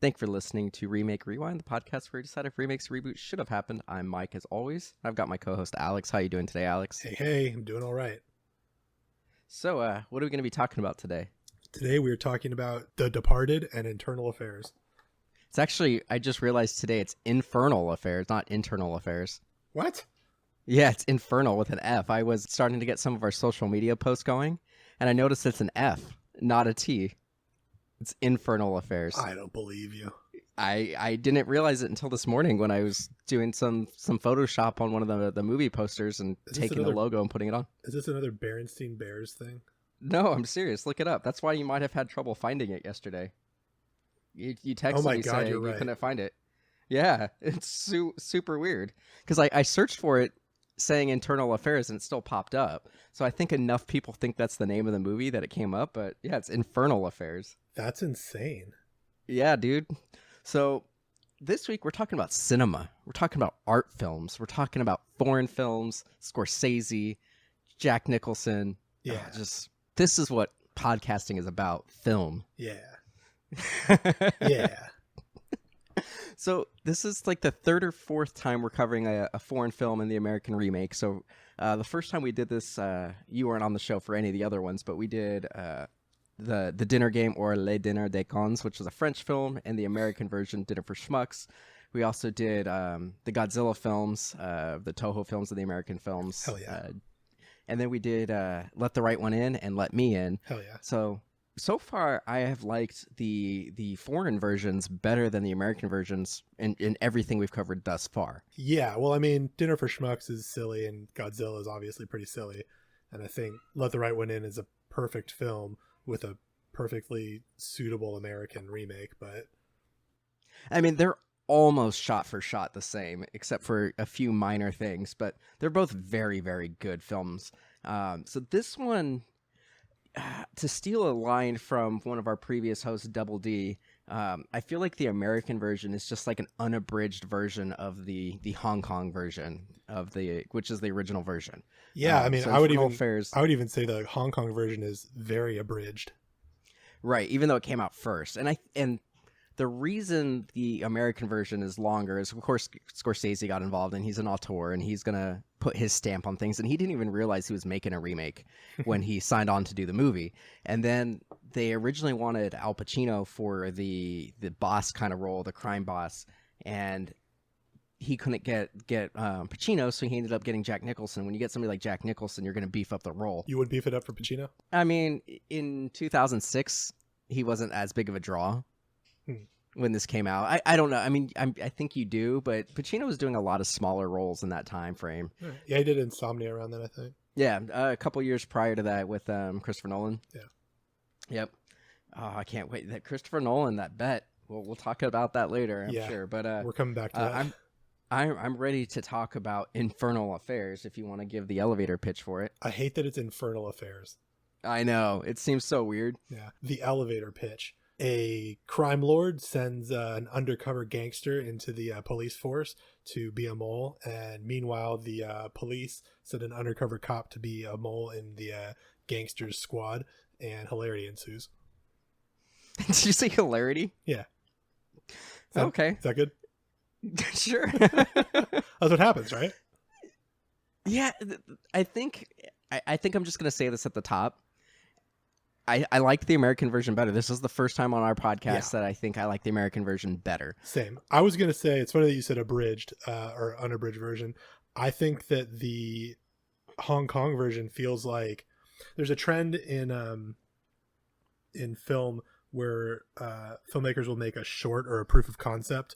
Thank you for listening to Remake Rewind, the podcast where we decide if remakes or reboots should have happened. I'm Mike, as always. I've got my co-host Alex. How you doing today, Alex? Hey, I'm doing all right. So, what are we going to be talking about today? Today we are talking about The Departed and Internal Affairs. It's actually, I just realized today it's Infernal Affairs, not Internal Affairs. What? Yeah, it's Infernal with an F. I was starting to get some of our social media posts going, and I noticed it's an F, not a T. It's Infernal Affairs. I don't believe you. I didn't realize it until this morning when I was doing some Photoshop on one of the movie posters and taking the logo and putting it on. Is this another Berenstain Bears thing? No, I'm serious. Look it up. That's why you might have had trouble finding it yesterday. You texted me saying you couldn't find it. Yeah, it's super weird. Because I searched for it saying Internal Affairs and it still popped up. So I think enough people think that's the name of the movie that it came up. But yeah, it's Infernal Affairs. That's insane. Yeah, dude. So this week we're talking about cinema. We're talking about art films. We're talking about foreign films, Scorsese, Jack Nicholson. Yeah. This is what podcasting is about, film. Yeah. Yeah. So this is like the third or fourth time we're covering a foreign film in the American remake. So the first time we did this, you weren't on the show for any of the other ones, but we did the Dinner Game, or Les Dîners des Cons, which was a French film, and the American version, Dinner for Schmucks. We also did the Godzilla films, the Toho films, and the American films. Hell yeah. And then we did Let the Right One In and Let Me In. Hell yeah. So far, I have liked the foreign versions better than the American versions in everything we've covered thus far. Yeah, well, I mean, Dinner for Schmucks is silly, and Godzilla is obviously pretty silly. And I think Let the Right One In is a perfect film with a perfectly suitable American remake. But I mean, they're almost shot for shot the same, except for a few minor things. But they're both very, very good films. So this one, to steal a line from one of our previous hosts, Double D, I feel like the American version is just like an unabridged version of the Hong Kong version which is the original version. Yeah, I mean, so I would even say the Hong Kong version is very abridged. Right, even though it came out first. And the reason the American version is longer is, of course, Scorsese got involved, and he's an auteur, and he's going to put his stamp on things. And he didn't even realize he was making a remake when he signed on to do the movie. And then they originally wanted Al Pacino for the boss kind of role, the crime boss. And he couldn't get Pacino, so he ended up getting Jack Nicholson. When you get somebody like Jack Nicholson, you're going to beef up the role. You would beef it up for Pacino? I mean, in 2006, he wasn't as big of a draw. When this came out, I don't know. I mean, I think you do, but Pacino was doing a lot of smaller roles in that time frame. Yeah, he did Insomnia around then, I think. Yeah, a couple years prior to that with Christopher Nolan. Yeah. Yep. Oh, I can't wait. That Christopher Nolan, that bet. We'll talk about that later, I'm sure. But we're coming back to that. I'm ready to talk about Infernal Affairs. If you want to give the elevator pitch for it. I hate that it's Infernal Affairs. I know, it seems so weird. Yeah, the elevator pitch. A crime lord sends an undercover gangster into the police force to be a mole, and meanwhile the police send an undercover cop to be a mole in the gangster's squad, and hilarity ensues. Did you say hilarity? Yeah. Okay. Is that good? Sure. That's what happens, right? Yeah, I think I'm just going to say this at the top. I like the American version better. This is the first time on our podcast that I think I like the American version better. Same. I was going to say, it's funny that you said abridged or unabridged version. I think that the Hong Kong version feels like there's a trend in film where filmmakers will make a short or a proof of concept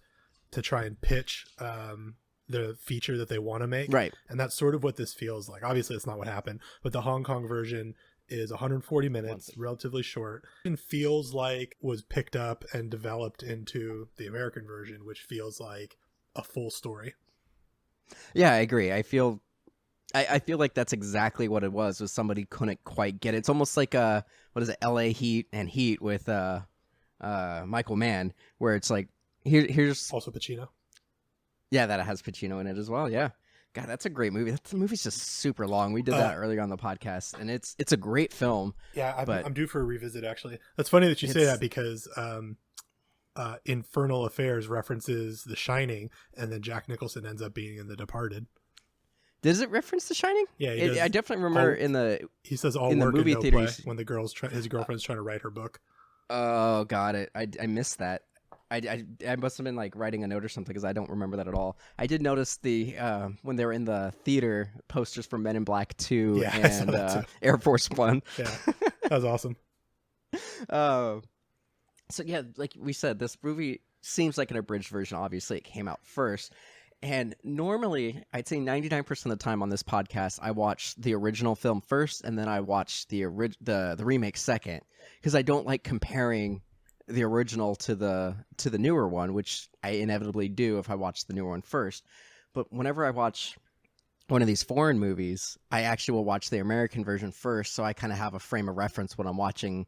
to try and pitch the feature that they want to make. Right. And that's sort of what this feels like. Obviously, it's not what happened, but the Hong Kong version is 140 minutes, relatively short, and feels like was picked up and developed into the American version, which feels like a full story. Yeah, I agree. I feel like that's exactly what it was somebody couldn't quite get it. It's almost like what is it, LA Heat and Heat with Michael Mann, where it's like here's also Pacino. Yeah, that has Pacino in it as well. Yeah. God, that's a great movie. The movie's just super long. We did Uh, that earlier on the podcast, and it's a great film, yeah, but I'm due for a revisit actually. That's funny that you say that it's because Infernal Affairs references The Shining, and then Jack Nicholson ends up being in The Departed. does it reference The Shining? Yeah, he does. I definitely remember He says all in the work movie and no theater. play when his girlfriend's trying to write her book. Oh, got it. I missed that. I must have been like writing a note or something because I don't remember that at all. I did notice the when they were in the theater posters for Men in Black 2 Yeah, I saw and that too. Air Force One. Yeah, that was awesome. So yeah, like we said, this movie seems like an abridged version. Obviously, it came out first. And normally, I'd say 99% of the time on this podcast, I watch the original film first, and then I watch the remake second, because I don't like comparing the original to the newer one, which I inevitably do if I watch the newer one first. But whenever I watch one of these foreign movies, I actually will watch the American version first, so I kind of have a frame of reference when I'm watching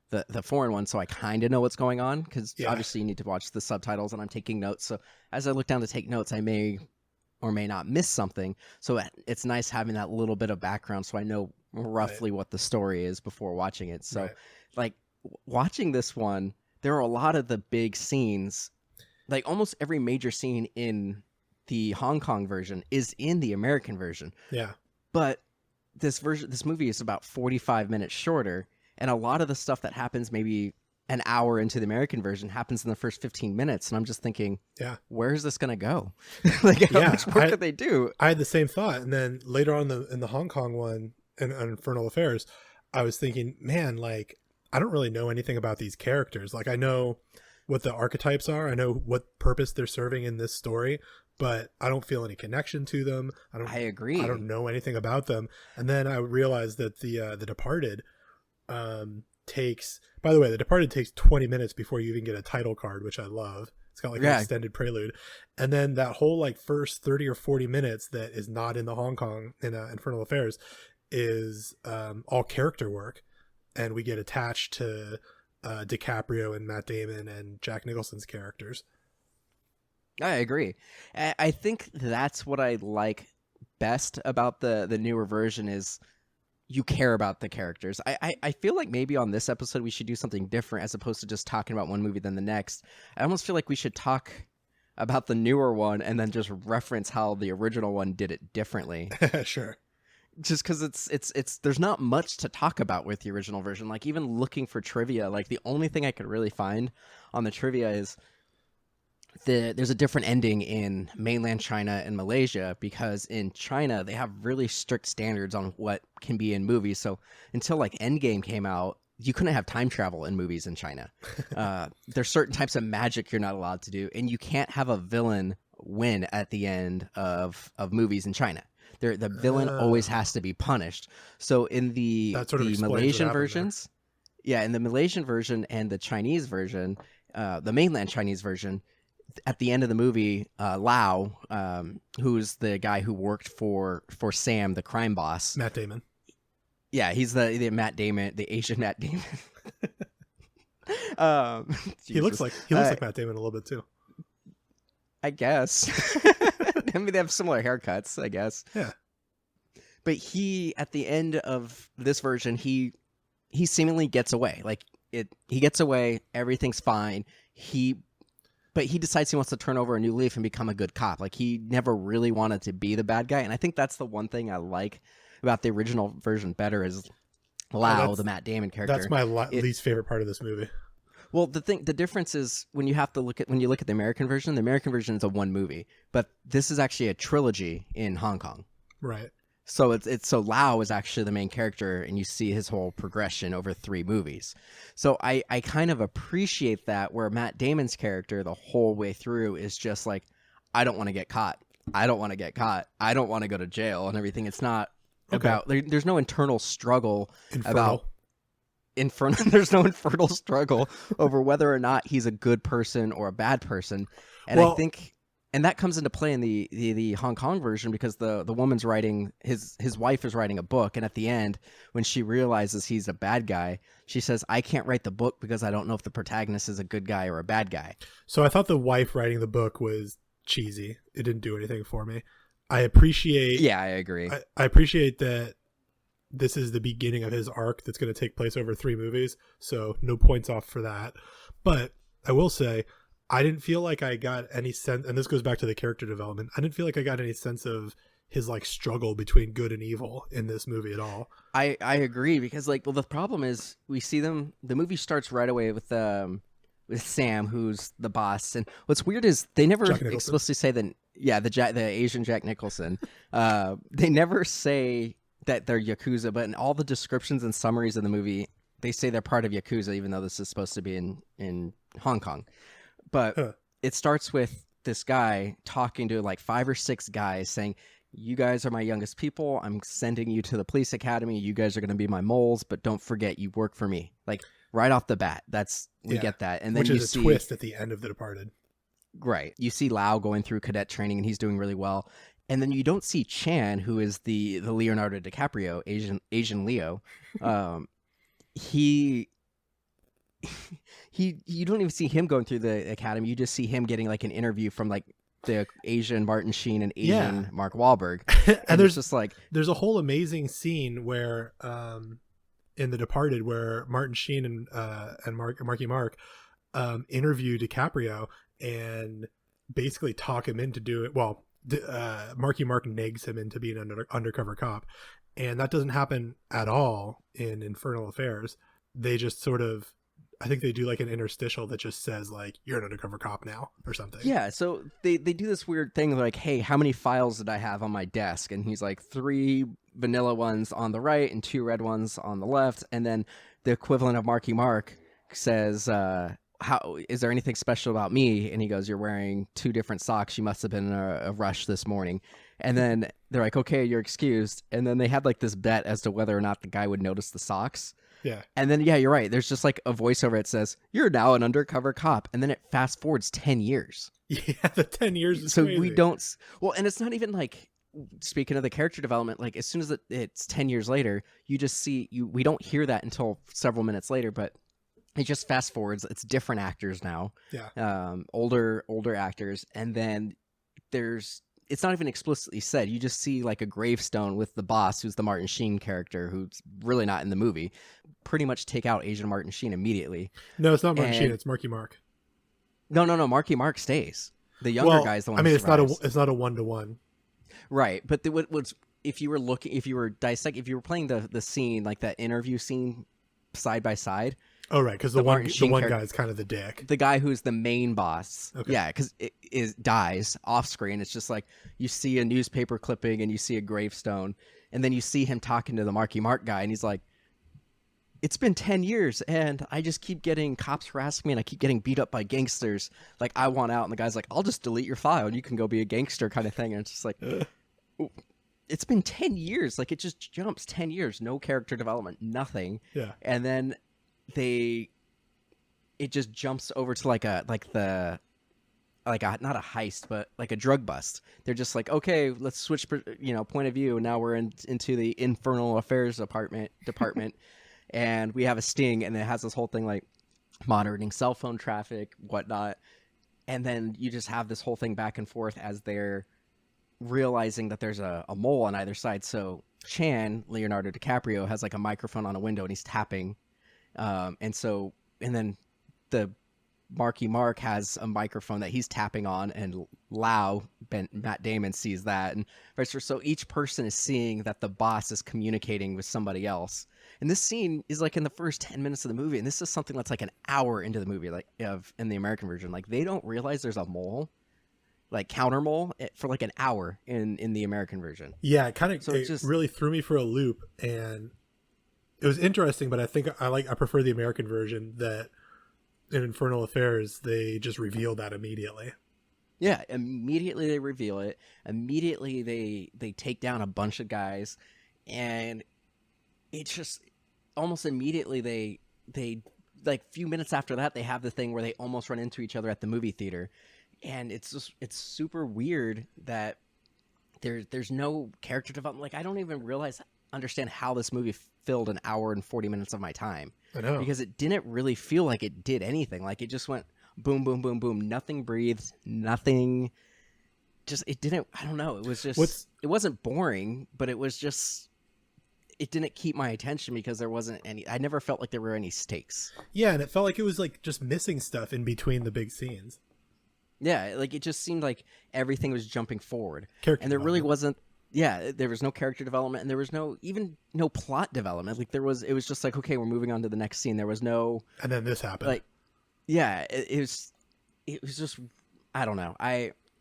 the foreign one, so I kind of know what's going on, because obviously you need to watch the subtitles, and I'm taking notes. So as I look down to take notes, I may or may not miss something. So it's nice having that little bit of background so I know roughly what the story is before watching it. So like watching this one, there are a lot of the big scenes, like almost every major scene in the Hong Kong version is in the American version. Yeah. But this movie is about 45 minutes shorter. And a lot of the stuff that happens maybe an hour into the American version happens in the first 15 minutes. And I'm just thinking, where is this going to go? Like, how much work could they do? I had the same thought. And then later on in the Hong Kong one, in Infernal Affairs, I was thinking, man, like, I don't really know anything about these characters. Like, I know what the archetypes are. I know what purpose they're serving in this story, but I don't feel any connection to them. I agree. I don't know anything about them. And then I realized that the Departed takes, by the way, The Departed takes 20 minutes before you even get a title card, which I love. It's got like an extended prelude, and then that whole like first 30 or 40 minutes that is not in the Hong Kong in Infernal Affairs is all character work, and we get attached to DiCaprio and Matt Damon and Jack Nicholson's characters. I agree. I think that's what I like best about the newer version is you care about the characters. I feel like maybe on this episode we should do something different as opposed to just talking about one movie than the next. I almost feel like we should talk about the newer one and then just reference how the original one did it differently. Sure. Just because it's there's not much to talk about with the original version. Like even looking for trivia, like the only thing I could really find on the trivia is there's a different ending in mainland China and Malaysia, because in China they have really strict standards on what can be in movies. So until like Endgame came out, you couldn't have time travel in movies in China. There's certain types of magic you're not allowed to do, and you can't have a villain win at the end of movies in China. The villain always has to be punished. So in the Malaysian versions, in the Malaysian version and the Chinese version, the mainland Chinese version, at the end of the movie, Lau, who's the guy who worked for Sam, the crime boss, Matt Damon. Yeah, he's the Matt Damon, the Asian Matt Damon. He looks like Matt Damon a little bit too, I guess. I mean, they have similar haircuts, I guess. Yeah. But he, at the end of this version, he seemingly gets away. Like he gets away, everything's fine. But he decides he wants to turn over a new leaf and become a good cop. Like he never really wanted to be the bad guy, and I think that's the one thing I like about the original version better is Lau, the Matt Damon character. That's my least favorite part of this movie. Well, the difference is when you look at the American version is a one movie, but this is actually a trilogy in Hong Kong. Right. So so Lau is actually the main character, and you see his whole progression over 3 movies. So I kind of appreciate that, where Matt Damon's character the whole way through is just like, I don't want to get caught. I don't want to get caught. I don't want to go to jail and everything. It's not about there's no internal struggle about Infernal. There's no infernal struggle over whether or not he's a good person or a bad person. And I think, and that comes into play in the Hong Kong version, because the woman's writing, his wife is writing a book, and at the end, when she realizes he's a bad guy, she says, I can't write the book because I don't know if the protagonist is a good guy or a bad guy. So I thought the wife writing the book was cheesy. It didn't do anything for me. I appreciate. Yeah, I agree. I appreciate that this is the beginning of his arc that's going to take place over 3 movies. So no points off for that. But I will say, I didn't feel like I got any sense, and this goes back to the character development. I didn't feel like I got any sense of his like struggle between good and evil in this movie at all. I agree, because like, well, the problem is we see them. The movie starts right away with Sam, who's the boss, and what's weird is they never explicitly say that. Yeah, the Asian Jack Nicholson. They never say that they're Yakuza, but in all the descriptions and summaries of the movie, they say they're part of Yakuza, even though this is supposed to be in Hong Kong. But it starts with this guy talking to like 5 or 6 guys saying, "You guys are my youngest people. I'm sending you to the police academy. You guys are going to be my moles, but don't forget you work for me." Like right off the bat, we get that. And then which is a twist at the end of The Departed. Right. You see Lau going through cadet training and he's doing really well. And then you don't see Chan, who is the Leonardo DiCaprio, Asian Leo. You don't even see him going through the academy. You just see him getting like an interview from like the Asian Martin Sheen and Asian Mark Wahlberg. And there's just like there's a whole amazing scene where in The Departed where Martin Sheen and Marky Mark interview DiCaprio and basically talk him into doing well. Marky Mark nags him into being an undercover cop, and that doesn't happen at all in Infernal Affairs. They just sort of, I think they do like an interstitial that just says like, "You're an undercover cop now" or something. Yeah, so they do this weird thing like, "Hey, how many files did I have on my desk?" And he's like, 3 vanilla ones on the right and 2 red ones on the left. And then the equivalent of Marky Mark says, "How is there anything special about me?" And he goes, "You're wearing 2 different socks. You must have been in a rush this morning." And then they're like, "Okay, you're excused." And then they had like this bet as to whether or not the guy would notice the socks. Yeah. And then, yeah, you're right. There's just like a voiceover that says, "You're now an undercover cop." And then it fast forwards 10 years. Yeah, the 10 years is so crazy. We don't, well, and it's not even like, speaking of the character development, like as soon as it's 10 years later, you just see, we don't hear that until several minutes later, but it just fast forwards. It's different actors now. Yeah. Older actors. And then it's not even explicitly said. You just see like a gravestone with the boss, who's the Martin Sheen character, who's really not in the movie, pretty much take out Asian Martin Sheen immediately. No, it's not Martin Sheen. It's Marky Mark. No. Marky Mark stays. The younger guy's the one. I mean, it's not a 1-to-1. Right, but if you were playing the scene, like that interview scene, side by side. Oh, right, because the one guy is kind of the dick. The guy who's the main boss. Okay. Yeah, because it dies off screen. It's just like you see a newspaper clipping and you see a gravestone, and then you see him talking to the Marky Mark guy, and he's like, "It's been 10 years, and I just keep getting cops harassing me, and I keep getting beat up by gangsters. Like, I want out." And the guy's like, "I'll just delete your file, and you can go be a gangster," kind of thing. And it's just like, it's been 10 years. Like, it just jumps 10 years. No character development, nothing. Yeah. And then it just jumps over to not a heist, but like a drug bust. They're just like, "Okay, let's switch, point of view. And now we're into the Infernal Affairs department, and we have a sting." And it has this whole thing like monitoring cell phone traffic, whatnot. And then you just have this whole thing back and forth as they're realizing that there's a mole on either side. So Chan, Leonardo DiCaprio, has like a microphone on a window and he's tapping. And then the Marky Mark has a microphone that he's tapping on, and Matt Damon sees that, and vice versa. So each person is seeing that the boss is communicating with somebody else. And this scene is like in the first 10 minutes of the movie, and this is something that's like an hour into the movie, like in the American version. Like they don't realize there's a mole, like counter mole, for like an hour in the American version. Yeah, it really threw me for a loop, and it was interesting, but I think I prefer the American version that in Infernal Affairs, they just reveal that immediately. Yeah, immediately they reveal it. Immediately they take down a bunch of guys, and it's just almost immediately they like a few minutes after that, they have the thing where they almost run into each other at the movie theater. And it's super weird that there's no character development. Like I don't even understand how this movie filled an hour and 40 minutes of my time. I know. Because it didn't really feel like it did anything. Like it just went boom, boom, boom, boom. Nothing breathed. Nothing just it didn't. I don't know. It was just What's it wasn't boring, but it was just it didn't keep my attention because there wasn't any. I never felt like there were any stakes. Yeah, and it felt like it was like just missing stuff in between the big scenes. Yeah, like it just seemed like everything was jumping forward, Character and there really development. wasn't. Yeah, there was no character development, and there was no plot development. Like it was just like, okay, we're moving on to the next scene. There was no And then this happened. like, yeah, it was just, I don't know.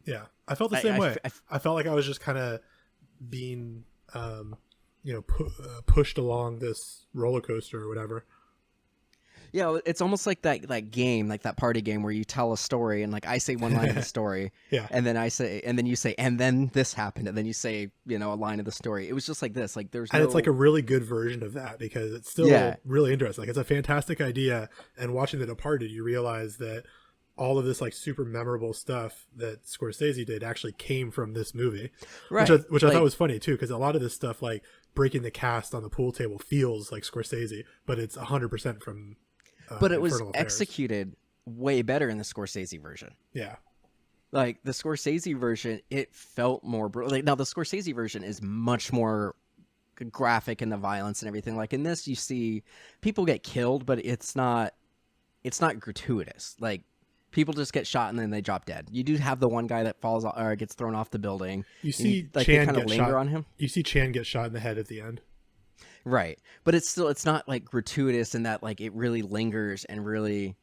Yeah, I felt the same way. I I felt like I was just kind of being, pushed along this roller coaster or whatever. yeah, it's almost like that game, like that party game where you tell a story and like I say one line of the story, Yeah, and then you say, and then this happened, and then you say, a line of the story. It was just like this. Like there's and no, it's like a really good version of that because it's still Yeah. really interesting. Like it's a fantastic idea, and watching The Departed, you realize that all of this like super memorable stuff that Scorsese did actually came from this movie, right, which I like, thought was funny too, because a lot of this stuff like breaking the cast on the pool table feels like Scorsese, but it's 100% from. But it was Infernal Affairs. executed way better in the Scorsese version. Yeah, Like the Scorsese version, it felt more like, now the Scorsese version is much more graphic in the violence and everything. Like in this, you see people get killed, but it's not gratuitous. Like people just get shot and then they drop dead. You do have the one guy that falls or gets thrown off the building. you see like Chan they kind of get linger shot. on him. You see Chan get shot in the head at the end. Right. But it's not like gratuitous in that like it really lingers and really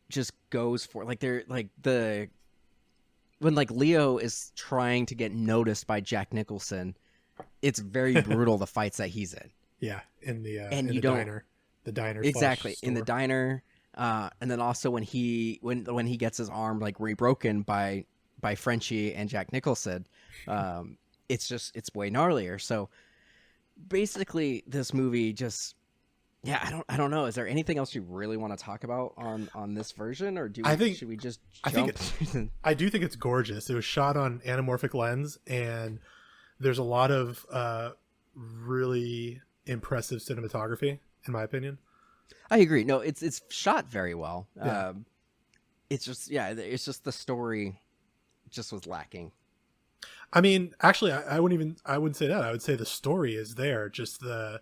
just goes for like they're like when like Leo is trying to get noticed by Jack Nicholson, it's very brutal the fights that he's in. Yeah, in the And in you the don't- diner, Exactly. In the store. diner, and then also when he gets his arm like rebroken by Frenchie and Jack Nicholson, it's way gnarlier. So basically this movie just, yeah, I don't know. Is there anything else you really want to talk about on this version, or should we just jump? I do think it's gorgeous. It was shot on anamorphic lens, and there's a lot of really impressive cinematography, in my opinion. I agree. No, it's shot very well. Yeah. It's just the story just was lacking. I mean, actually, I wouldn't say that. I would say the story is there. Just the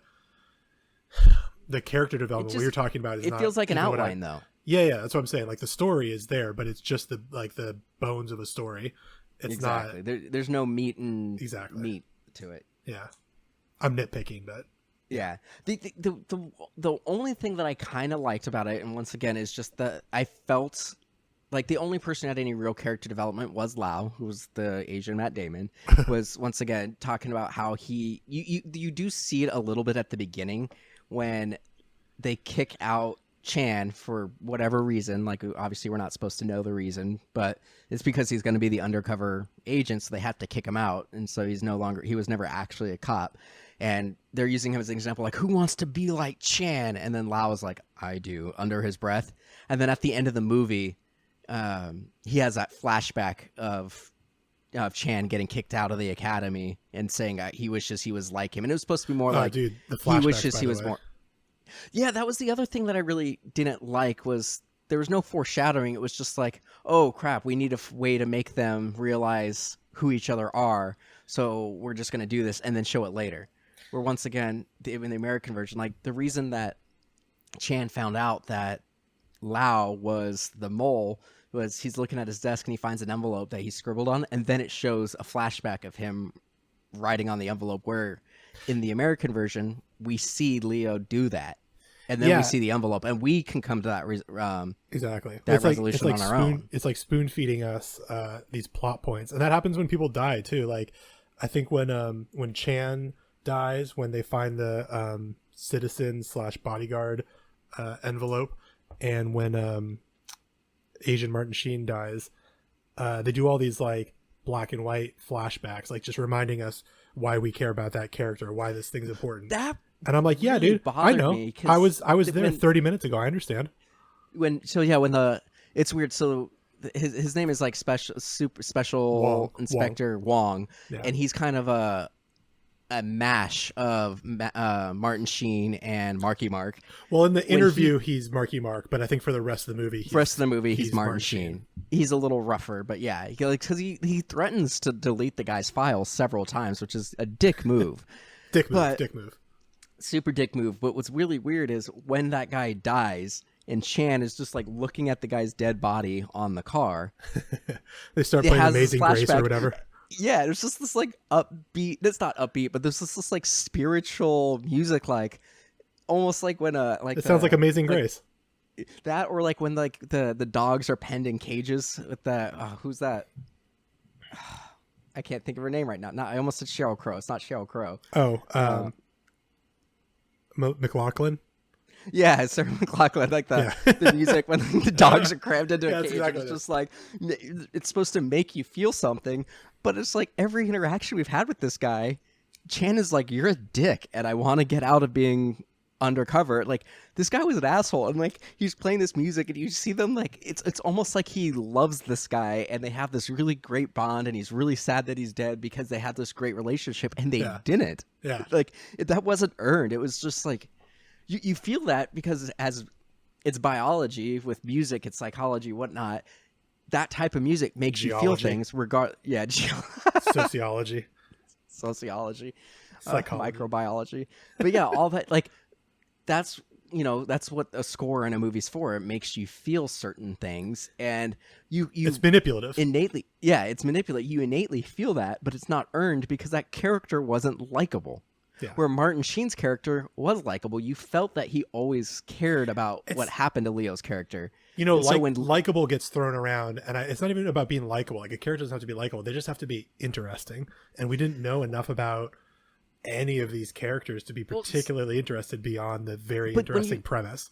character development we were talking about is It not feels like an even what outline though. Yeah, that's what I'm saying. Like the story is there, but it's just the bones of a story. It's exactly. not. There's no meat Exactly. to it. Yeah, I'm nitpicking, but Yeah. The only thing that I kind of liked about it, and once again, is just that I felt like the only person who had any real character development was Lau, who was the Asian Matt Damon, was once again talking about how you do see it a little bit at the beginning when they kick out Chan for whatever reason. Like obviously we're not supposed to know the reason, but it's because he's going to be the undercover agent, so they have to kick him out, and so he was never actually a cop. And they're using him as an example, like, who wants to be like Chan? And then Lau is like, I do, under his breath. And then at the end of the movie, he has that flashback of Chan getting kicked out of the academy and saying he wishes he was like him. And it was supposed to be more like, dude, the he flashbacks, wishes by he the was way. more. Yeah, that was the other thing that I really didn't like was there was no foreshadowing. It was just like, oh crap, we need a way to make them realize who each other are. So we're just going to do this and then show it later. Where once again, in the American version, like the reason that Chan found out that Lau was the mole was he's looking at his desk and he finds an envelope that he scribbled on, and then it shows a flashback of him writing on the envelope, where in the American version, we see Leo do that. And then we see the envelope, and we can come to that Exactly. that It's resolution like on our own. It's like spoon feeding us these plot points, and that happens when people die too. Like I think when Chan dies, when they find the citizen/bodyguard envelope, and when Asian Martin Sheen dies, they do all these like black and white flashbacks, like just reminding us why we care about that character, why this thing's important. And I'm like, yeah, really dude, I bothered know. me, 'cause I was there 30 minutes ago. I understand. It's weird. So his name is like special Wong. Inspector Wong, Yeah. and he's kind of a mash of Martin Sheen and Marky Mark. Well, in the interview, he's Marky Mark, but I think for the rest of the movie, he's Martin Sheen. He's a little rougher, but yeah, because he threatens to delete the guy's files several times, which is a dick move. Dick move. Super dick move. But what's really weird is when that guy dies and Chan is just like looking at the guy's dead body on the car. They start playing Amazing Grace or whatever. Yeah, there's just this like upbeat. It's not upbeat, but there's this like spiritual music, like almost like when like it sounds like Amazing Grace. That, or like when like the dogs are penned in cages with that. Who's that? I can't think of her name right now. I almost said Sheryl Crow. It's not Sheryl Crow. Oh, McLaughlin. Yeah, Sarah McLachlan, like the music when the dogs are crammed into a cage. Exactly it's just like, it's supposed to make you feel something, but it's like every interaction we've had with this guy, Chan is like, you're a dick, and I want to get out of being undercover. Like, this guy was an asshole, and like he's playing this music, and you see them like it's almost like he loves this guy, and they have this really great bond, and he's really sad that he's dead because they had this great relationship, and they didn't. Yeah, like that wasn't earned. It was just like. You feel that because as it's biology with music, it's psychology, whatnot. That type of music makes you feel things. Sociology, microbiology. But yeah, all that like that's what a score in a movie's for. It makes you feel certain things, and you it's manipulative. Innately, yeah, it's manipulative. You innately feel that, but it's not earned because that character wasn't likable. Yeah. Where Martin Sheen's character was likable, you felt that he always cared about what happened to Leo's character. So when likable gets thrown around, and it's not even about being likable. Like, a character doesn't have to be likable; they just have to be interesting. And we didn't know enough about any of these characters to be particularly interested beyond the very interesting premise.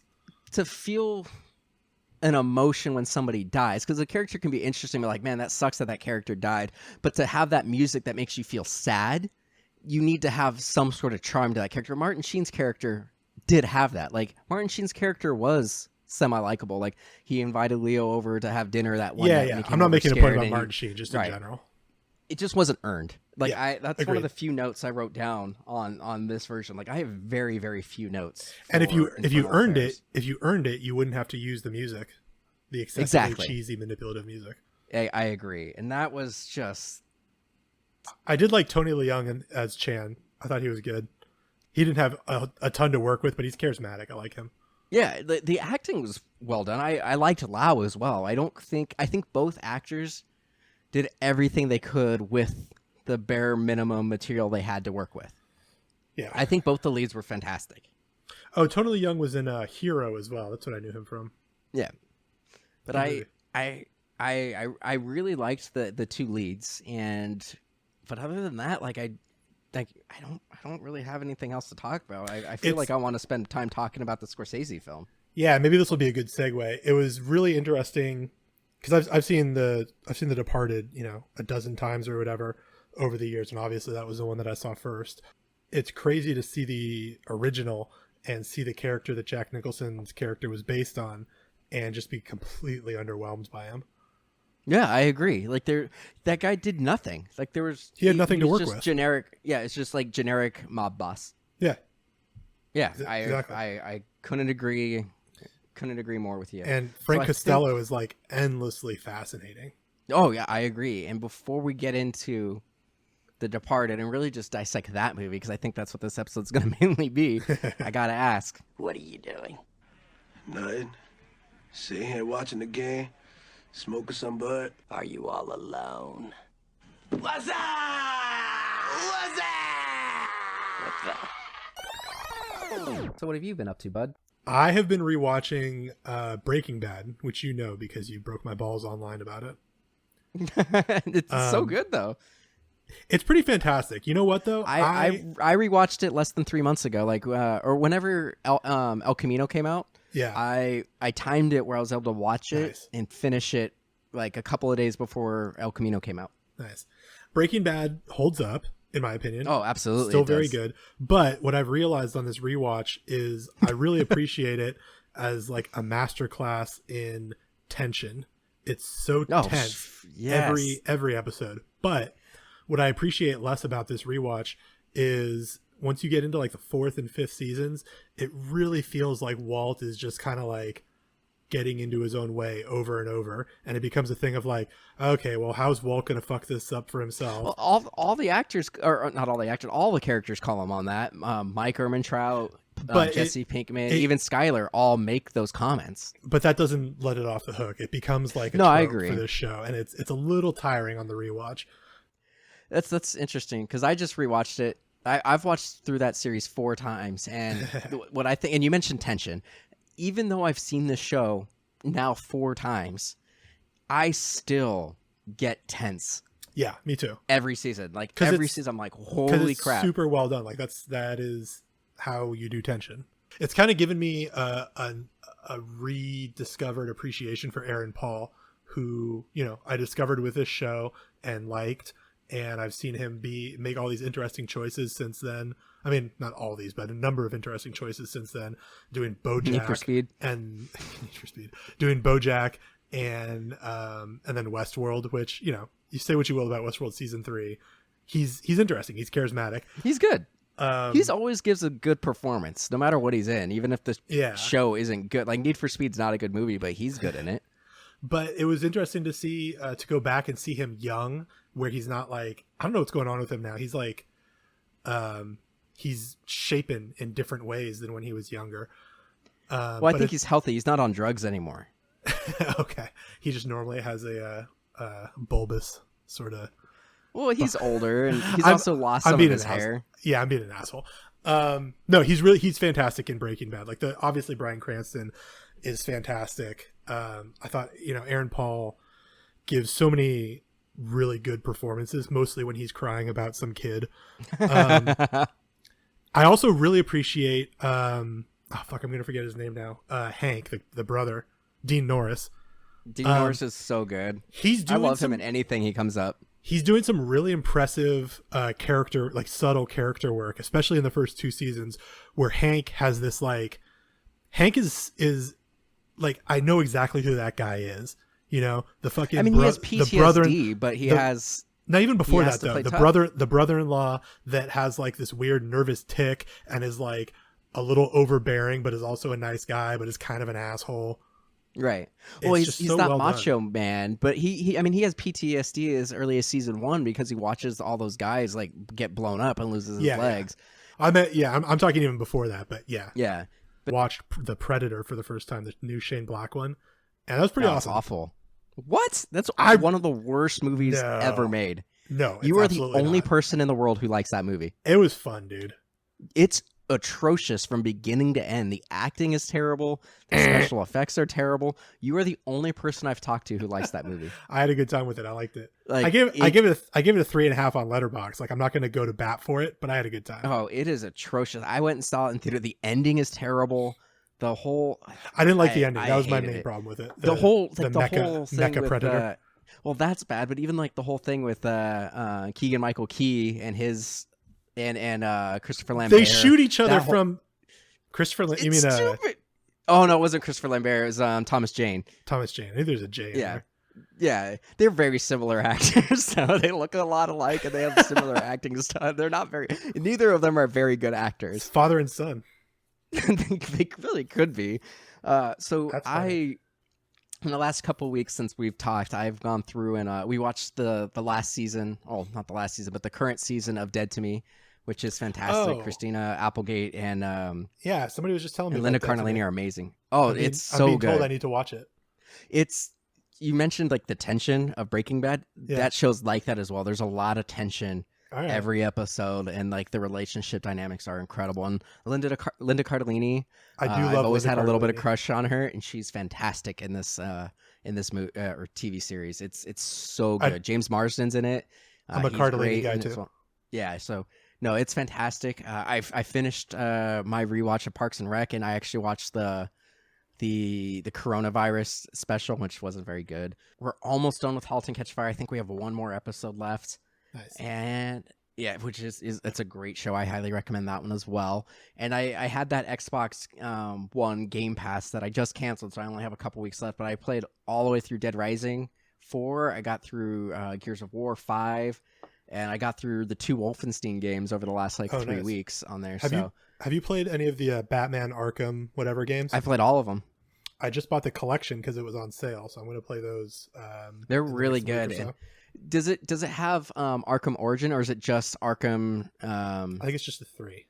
To feel an emotion when somebody dies, because a character can be interesting, but like, man, that sucks that character died. But to have that music that makes you feel sad. You need to have some sort of charm to that character. Martin Sheen's character did have that. Like, Martin Sheen's character was semi-likable. Like, he invited Leo over to have dinner that one night. Yeah. I'm not making a point about Martin Sheen, just in general. It just wasn't earned. Like, that's one of the few notes I wrote down on this version. Like, I have very, very few notes. And if you earned it, you wouldn't have to use the music, the excessively cheesy, manipulative music. I agree, and that was just. I did like Tony Leung as Chan. I thought he was good. He didn't have a ton to work with, but he's charismatic. I like him. Yeah, the acting was well done. I liked Lau as well. I think both actors did everything they could with the bare minimum material they had to work with. Yeah. I think both the leads were fantastic. Oh, Tony Leung was in Hero as well. That's what I knew him from. Yeah. But I really liked the two leads, but other than that, I don't really have anything else to talk about. I feel like I want to spend time talking about the Scorsese film. Yeah, maybe this will be a good segue. It was really interesting because I've seen The Departed, a dozen times or whatever over the years, and obviously that was the one that I saw first. It's crazy to see the original and see the character that Jack Nicholson's character was based on, and just be completely underwhelmed by him. Yeah, I agree. Like, that guy did nothing. Like, he had nothing to work with. Generic. Yeah, it's just like generic mob boss. Yeah. Yeah, exactly. I couldn't agree more with you. And Frank Costello is like endlessly fascinating. Oh yeah, I agree. And before we get into The Departed and really just dissect that movie, because I think that's what this episode's going to mainly be, I gotta ask, what are you doing? Nothing. Sitting here watching the game. Smoking some bud. Are you all alone? What's up? What's up? So what have you been up to, bud? I have been rewatching Breaking Bad, which you know because you broke my balls online about it. It's so good, though. It's pretty fantastic. You know what, though? I rewatched it less than 3 months ago, or whenever El Camino came out. Yeah, I timed it where I was able to watch it and finish it like a couple of days before El Camino came out. Nice. Breaking Bad holds up, in my opinion. Oh, absolutely. Still very good. But what I've realized on this rewatch is I really appreciate it as like a masterclass in tension. It's so tense every episode. But what I appreciate less about this rewatch is once you get into like the 4th and 5th seasons, it really feels like Walt is just kind of like getting into his own way over and over, and it becomes a thing of like, okay, well, how's Walt gonna fuck this up for himself? Well, all the actors, or not all the actors, all the characters call him on that. Mike Ehrmantraut, Jesse Pinkman, even Skyler, all make those comments. But that doesn't let it off the hook. It becomes like a I trope agree for this show, and it's a little tiring on the rewatch. That's interesting because I just rewatched it. I've watched through that series 4 times, and what I think, and you mentioned tension. Even though I've seen this show now 4 times, I still get tense. Yeah, me too. Every season, like every season, I'm like, holy crap! Super well done. Like that is how you do tension. It's kind of given me a rediscovered appreciation for Aaron Paul, who I discovered with this show and liked, and I've seen him make all these interesting choices since then. I mean, not all these, but a number of interesting choices since then. Doing BoJack Need for Speed and Need for Speed, doing BoJack and then Westworld, which you say what you will about Westworld season 3, he's interesting, he's charismatic, he's good. He's always gives a good performance, no matter what he's in, even if the show isn't good. Like Need for Speed's not a good movie, but he's good in it. But it was interesting to see to go back and see him young, where he's not like, I don't know what's going on with him now. He's like, he's shapen in different ways than when he was younger. Well, I think he's healthy. He's not on drugs anymore. Okay, he just normally has a bulbous sort of. Well, he's older, and he's also lost some of his hair. Yeah, I'm being an asshole. No, he's fantastic in Breaking Bad. Like obviously Bryan Cranston is fantastic. I thought Aaron Paul gives so many really good performances, mostly when he's crying about some kid. I also really appreciate I'm gonna forget his name now. Hank, the brother, Dean Norris. Dean Norris is so good. I love him in anything he comes up. He's doing some really impressive character, like subtle character work, especially in the first 2 seasons, where Hank has this like, Hank is like, I know exactly who that guy is. The fucking. I mean, he has PTSD, but he has. Not even before that though. The brother-in-law that has like this weird nervous tick and is like a little overbearing, but is also a nice guy, but is kind of an asshole. Right. Well, he's not macho man, but he has PTSD as early as season 1 because he watches all those guys like get blown up and loses his legs. Yeah. I'm talking even before that, but yeah. Yeah. Watched The Predator for the first time, the new Shane Black one, and that was pretty awesome. Awful. What? That's one of the worst movies ever made. No, you are the only person in the world who likes that movie. It was fun, dude. It's atrocious from beginning to end. The acting is terrible. The special effects are terrible. You are the only person I've talked to who likes that movie. I had a good time with it. I liked it. Like, I gave it a 3.5 on Letterboxd. Like, I'm not going to go to bat for it, but I had a good time. Oh, it is atrocious. I went and saw it in theater. The ending is terrible. The whole I didn't like the ending. That was my main problem with it. The whole mecha predator. Well, that's bad. But even like the whole thing with Keegan Michael Key and his and Christopher Lambert. They shoot each other from Christopher. You mean stupid. Oh no, it wasn't Christopher Lambert. It was Thomas Jane. Thomas Jane. I think there's a J in there. Yeah, they're very similar actors. So they look a lot alike, and they have similar acting style. They're not very. Neither of them are very good actors. It's father and son. They really could be. So in the last couple of weeks since we've talked, I've gone through and we watched the last season. Oh, not the last season, but the current season of Dead to Me, which is fantastic. Christina Applegate and somebody was just telling me. And Linda Cardellini are amazing. Oh, it's so I'm being good. Told I need to watch it. You mentioned like the tension of Breaking Bad. Yeah. That show's like that as well. There's a lot of tension. Every episode, and like the relationship dynamics are incredible. And Linda Cardellini, I've always had a little bit of crush on her, and she's fantastic in this movie or TV series. It's so good. James Marsden's in it. I'm a Cardellini guy too. Well. Yeah, so no, it's fantastic. I finished my rewatch of Parks and Rec, and I actually watched the coronavirus special, which wasn't very good. We're almost done with *Halt and Catch Fire*. I think we have one more episode left. Nice. And yeah, which is it's a great show. I highly recommend that one as well. And I had that Xbox One Game Pass that I just canceled, so I only have a couple weeks left. But I played all the way through Dead Rising 4. I got through Gears of War 5, and I got through the 2 Wolfenstein games over the last like 3 nice. weeks on there. Have you played any of the Batman Arkham whatever games? I played all of them. I just bought the collection because it was on sale, so I'm going to play those. They're really good. So. Does it have Arkham Origin, or is it just Arkham? I think it's just the 3.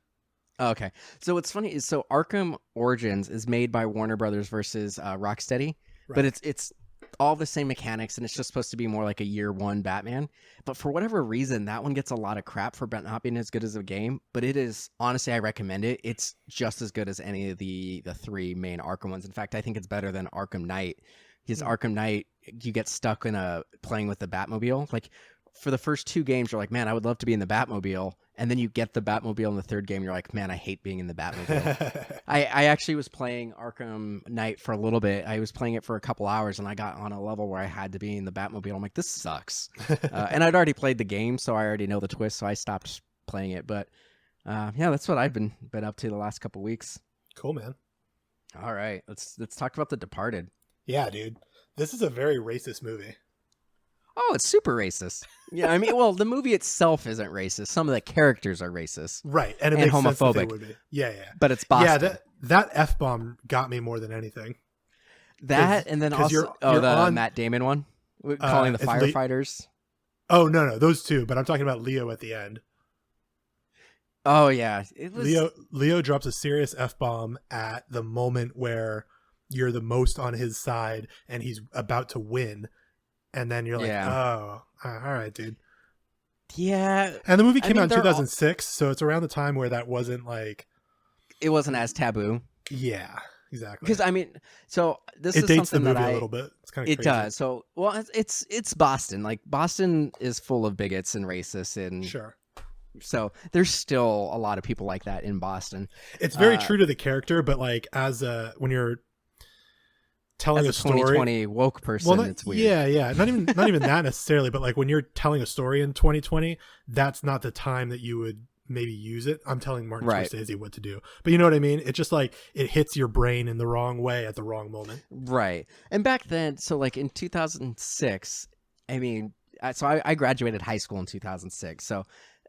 Oh, okay. So what's funny is Arkham Origins is made by Warner Brothers versus Rocksteady, right. But it's all the same mechanics, and it's just supposed to be more like a year 1 Batman. But for whatever reason, that one gets a lot of crap for not being as good as a game. But it is, honestly, I recommend it. It's just as good as any of the 3 main Arkham ones. In fact, I think it's better than Arkham Knight. Because Arkham Knight, you get stuck in playing with the Batmobile. Like, for the first 2 games, you're like, man, I would love to be in the Batmobile. And then you get the Batmobile in the 3rd game, you're like, man, I hate being in the Batmobile. I actually was playing Arkham Knight for a little bit. I was playing it for a couple hours, and I got on a level where I had to be in the Batmobile. I'm like, this sucks. And I'd already played the game, so I already know the twist, so I stopped playing it. But yeah, that's what I've been up to the last couple weeks. Cool, man. All right, let's talk about The Departed. Yeah, dude. This is a very racist movie. Oh, it's super racist. Yeah, I mean, well, the movie itself isn't racist. Some of the characters are racist, right? And it makes homophobic. Sense that they would be. Yeah. But it's Boston. Yeah, that F-bomb got me more than anything. That, and then also the Matt Damon one, calling the firefighters. Oh no, those 2. But I'm talking about Leo at the end. Oh yeah, it was... Leo drops a serious F-bomb at the moment where you're the most on his side, and he's about to win. And then you're like, oh, all right, dude. Yeah. And the movie came out in 2006, so it's around the time where that wasn't like... It wasn't as taboo. Yeah, exactly. Because, I mean, so this is dates something the movie a little bit. It's kind of crazy. It does. So, well, it's Boston. Like, Boston is full of bigots and racists. And sure. So there's still a lot of people like that in Boston. It's very true to the character, but like when you're... telling a story, 2020 woke person, it's weird. Yeah. Not even that necessarily, but like when you're telling a story in 2020, that's not the time that you would maybe use it. I'm telling Martin Scorsese what to do, but you know what I mean? It's just like it hits your brain in the wrong way at the wrong moment. Right. And back then, so like in 2006, I mean, so I graduated high school in 2006. So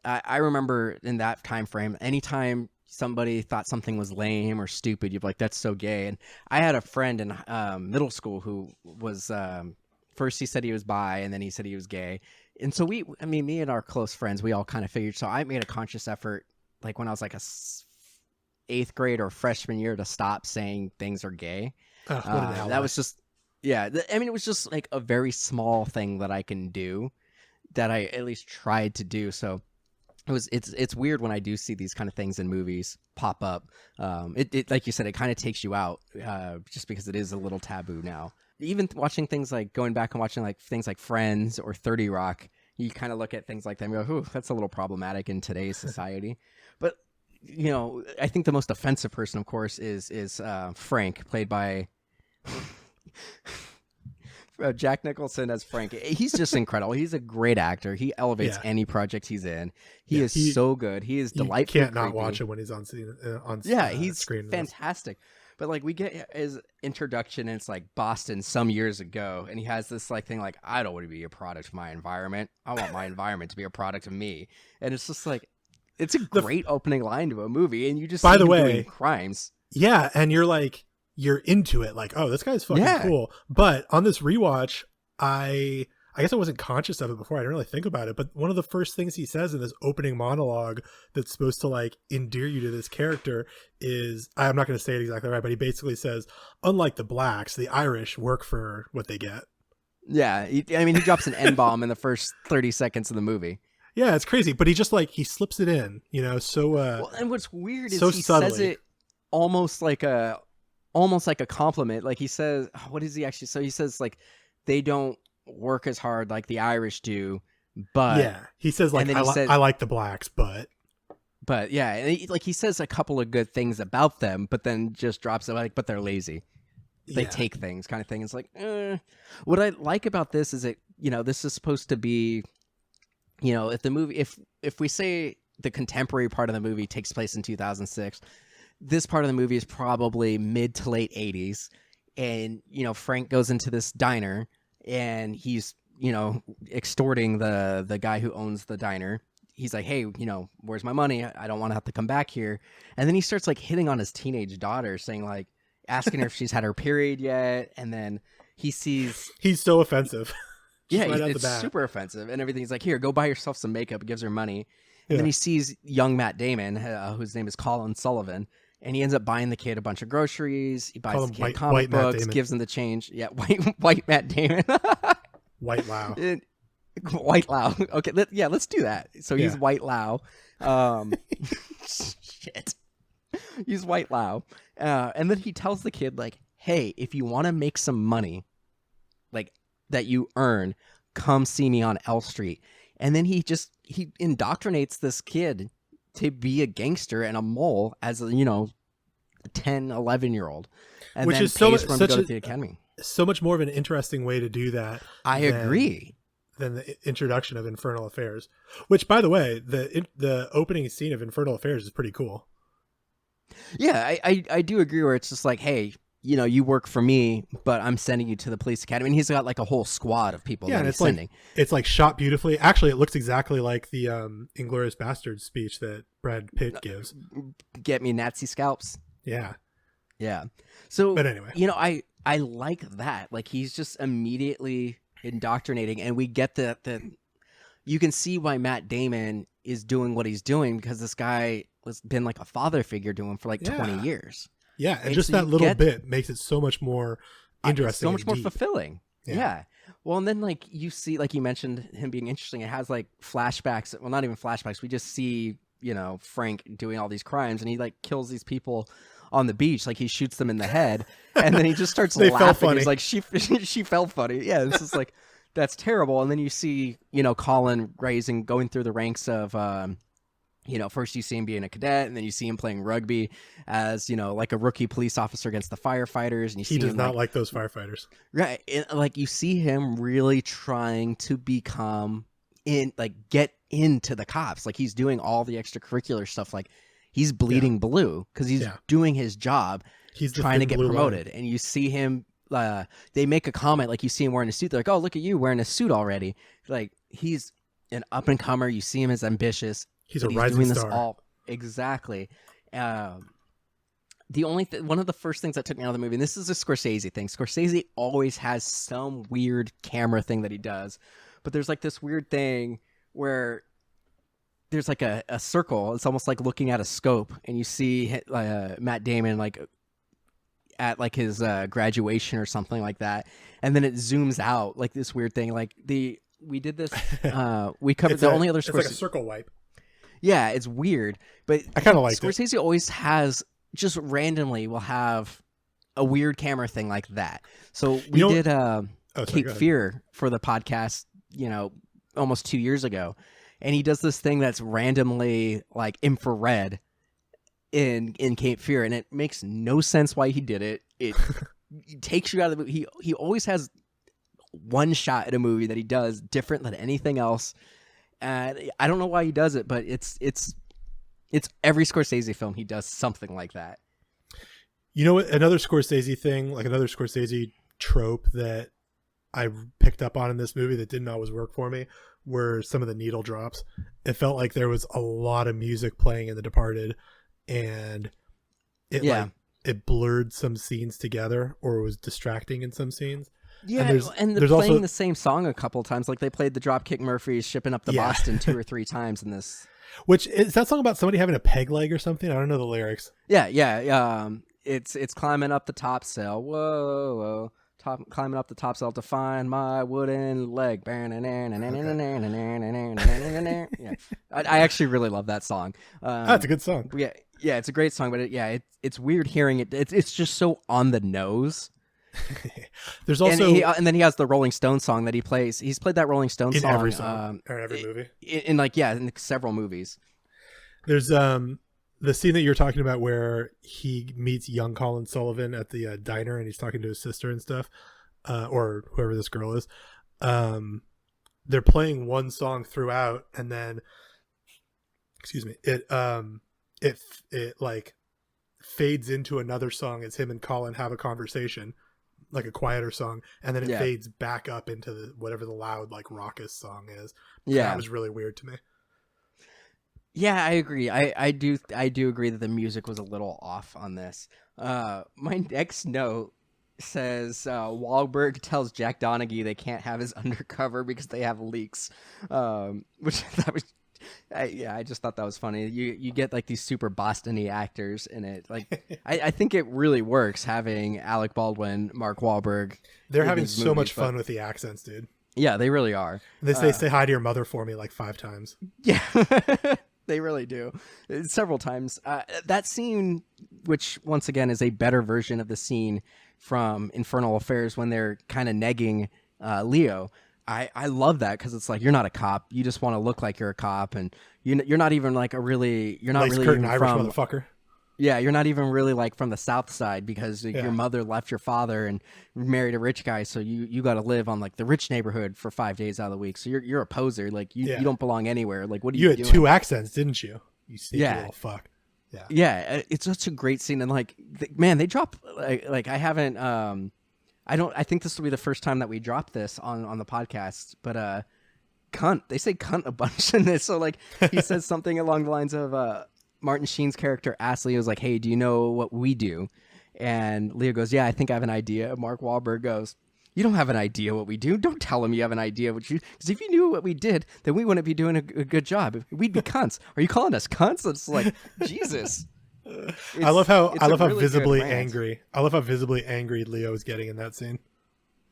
I remember in that time frame, anytime somebody thought something was lame or stupid, you'd be like, that's so gay. And I had a friend in middle school who was first he said he was bi, and then he said he was gay. And so me and our close friends, we all kind of figured. So I made a conscious effort, like when I was like 8th grade or freshman year, to stop saying things are gay. That was just, it was just like a very small thing that I can do, that I at least tried to do. So it's weird when I do see these kind of things in movies pop up. It like you said, it kind of takes you out, just because it is a little taboo now. Even watching things like going back and watching like things like Friends or 30 Rock, you kind of look at things like that and go, "Ooh, that's a little problematic in today's society." But you know, I think the most offensive person, of course, is Frank, played by Jack Nicholson as Frank. He's just incredible. He's a great actor. He elevates any project he's in. He is so good. He is delightful. You can't not watch it when he's on screen. He's screen fantastic. But like we get his introduction, and it's like Boston some years ago, and he has this like thing like, I don't want to be a product of my environment. I want my environment to be a product of me. And it's just like, it's a great opening line to a movie, and you just by see the him way doing crimes. Yeah, and you're into it, like, oh, this guy's fucking cool. But on this rewatch, I guess I wasn't conscious of it before. I didn't really think about it. But one of the first things he says in this opening monologue that's supposed to like endear you to this character is, I'm not going to say it exactly right, but he basically says, unlike the blacks, the Irish work for what they get. Yeah, he drops an N-bomb in the first 30 seconds of the movie. Yeah, it's crazy. But he just he slips it in, so... well, and what's weird is so he subtly says it almost like a compliment. Like he says, what is he actually? So he says like, they don't work as hard like the Irish do, but he says like, I like the blacks, but yeah, and he says a couple of good things about them, but then just drops it like, but they're lazy. They take things, kind of thing. It's like, what I like about this is this is supposed to be, if the movie, if we say the contemporary part of the movie takes place in 2006. This part of the movie is probably mid to late 80s. And, Frank goes into this diner and he's extorting the guy who owns the diner. He's like, hey, where's my money? I don't want to have to come back here. And then he starts like hitting on his teenage daughter, saying like, asking her if she's had her period yet. And then he sees, he's so offensive. yeah, right out it's the bat. super offensive and everything. He's like, here, go buy yourself some makeup. He gives her money. And Yeah. then he sees young Matt Damon, whose name is Colin Sullivan. And he ends up buying the kid a bunch of groceries. He buys Call the him kid white comic Matt books, Damon. gives him the change. Yeah, white Matt Damon. White Lao. White Lao. Okay, let's do that. So he's Yeah. White Lao. Shit. He's White Lao. And then he tells the kid, like, hey, if you want to make some money, like, that you earn, come see me on L Street. And then he indoctrinates this kid to be a gangster and a mole as a, 10, 11-year-old. And Which then is so pays for him to such go a- to the academy. So much more of an interesting way to do that. I agree. Than the introduction of Infernal Affairs, which, by the way, the opening scene of Infernal Affairs is pretty cool. Yeah, I do agree where it's just like, hey, you work for me, but I'm sending you to the police academy. And he's got like a whole squad of people Yeah, that and he's it's sending. it's like shot beautifully. Actually, it looks exactly like the Inglourious Basterds speech that Brad Pitt gives. Get me Nazi scalps. Yeah. Yeah. So, But anyway. I like that. Like, he's just immediately indoctrinating, and we get that you can see why Matt Damon is doing what he's doing, because this guy was been like a father figure to him for like 20 years. Yeah, and Right? just So that you little get- bit makes it so much more interesting. so much and more deep. fulfilling. Yeah. Yeah. Well, and then like you see, like you mentioned him being interesting. It has like flashbacks. Well, not even flashbacks. We just see, Frank doing all these crimes, and he like kills these people on the beach. Like he shoots them in the head, and then he just starts They fell laughing. funny. He's like, she felt funny. Yeah. This is like, that's terrible. And then you see, Colin going through the ranks of, first you see him being a cadet, and then you see him playing rugby as, like a rookie police officer against the firefighters. And you see He does him not like those firefighters. right. And, like you see him really trying to get into the cops. Like he's doing all the extracurricular stuff. Like he's bleeding blue because he's doing his job. He's the trying to thin get blue line. promoted. And you see him, they make a comment, like you see him wearing a suit. They're like, oh, look at you wearing a suit already. Like he's an up and comer. You see him as ambitious. He's a but rising doing star. This all exactly. The only one of the first things that took me out of the movie, and this is a Scorsese thing. Scorsese always has some weird camera thing that he does, but there's like this weird thing where there's like a circle. It's almost like looking at a scope, and you see Matt Damon like at like his graduation or something like that, and then it zooms out like this weird thing. Like we did this. We covered the only other It's Scorsese. like a circle wipe. Yeah, it's weird, but I kind of like it. Scorsese always has just randomly will have a weird camera thing like that. So we did Cape Fear for the podcast, almost 2 years ago, and he does this thing that's randomly like infrared in Cape Fear, and it makes no sense why he did it. It takes you out of the movie. He always has one shot in a movie that he does different than anything else. And I don't know why he does it, but it's every Scorsese film he does something like that. You know what? Another Scorsese thing, like another Scorsese trope that I picked up on in this movie that didn't always work for me were some of the needle drops. It felt like there was a lot of music playing in The Departed, and it blurred some scenes together, or was distracting in some scenes. Yeah, and they're playing the same song a couple of times. Like they played the Dropkick Murphys shipping up the Boston 2 or 3 times in this. Which is that song about somebody having a peg leg or something? I don't know the lyrics. Yeah. It's climbing up the top cell. Whoa. Climbing up the top cell to find my wooden leg. Yeah. I actually really love that song. That's a good song. Yeah, it's a great song, but it's weird hearing it. It's just so on the nose. There's also and then he has the Rolling Stone song that he plays. He's played that Rolling Stone song every song or every movie. In several movies. There's the scene that you're talking about where he meets young Colin Sullivan at the diner, and he's talking to his sister and stuff, or whoever this girl is. They're playing one song throughout, and then it like fades into another song as him and Colin have a conversation, like a quieter song, and then it Yeah. fades back up into whatever the loud like raucous song is. Yeah. That was really weird to me. Yeah, I agree. I do agree that the music was a little off on this. My next note says Wahlberg tells Jack Donaghy they can't have his undercover because they have leaks, which that was. I just thought that was funny. You get like these super Boston-y actors in it. Like I think it really works having Alec Baldwin, Mark Wahlberg. They're in having these so movies, much fun but- with the accents, dude. Yeah, they really are. They say hi to your mother for me like 5 times. Yeah, they really do. Several times. That scene, which once again is a better version of the scene from Infernal Affairs when they're kind of negging Leo. I love that because it's like, you're not a cop. You just want to look like you're a cop, and you're not even like you're not Lace really curtain even Irish from motherfucker. Yeah, you're not even really like from the South Side because your mother left your father and married a rich guy, so you got to live on like the rich neighborhood for 5 days out of the week. So you're a poser. Like you don't belong anywhere. Like what are You you had doing? 2 accents, didn't you? You sneaky little fuck. Yeah. Yeah, it's such a great scene, and like man, they drop like I haven't I think this will be the first time that we drop this on the podcast, but cunt. They say cunt a bunch in this. So like he says something along the lines of Martin Sheen's character asks Leo's like, "Hey, do you know what we do?" And Leo goes, "Yeah, I think I have an idea." Mark Wahlberg goes, "You don't have an idea what we do. Don't tell him you have an idea what you, because if you knew what we did, then we wouldn't be doing a good job. We'd be cunts. Are you calling us cunts?" It's like, Jesus. I love how really visibly good rant. angry. I love how visibly angry Leo is getting in that scene.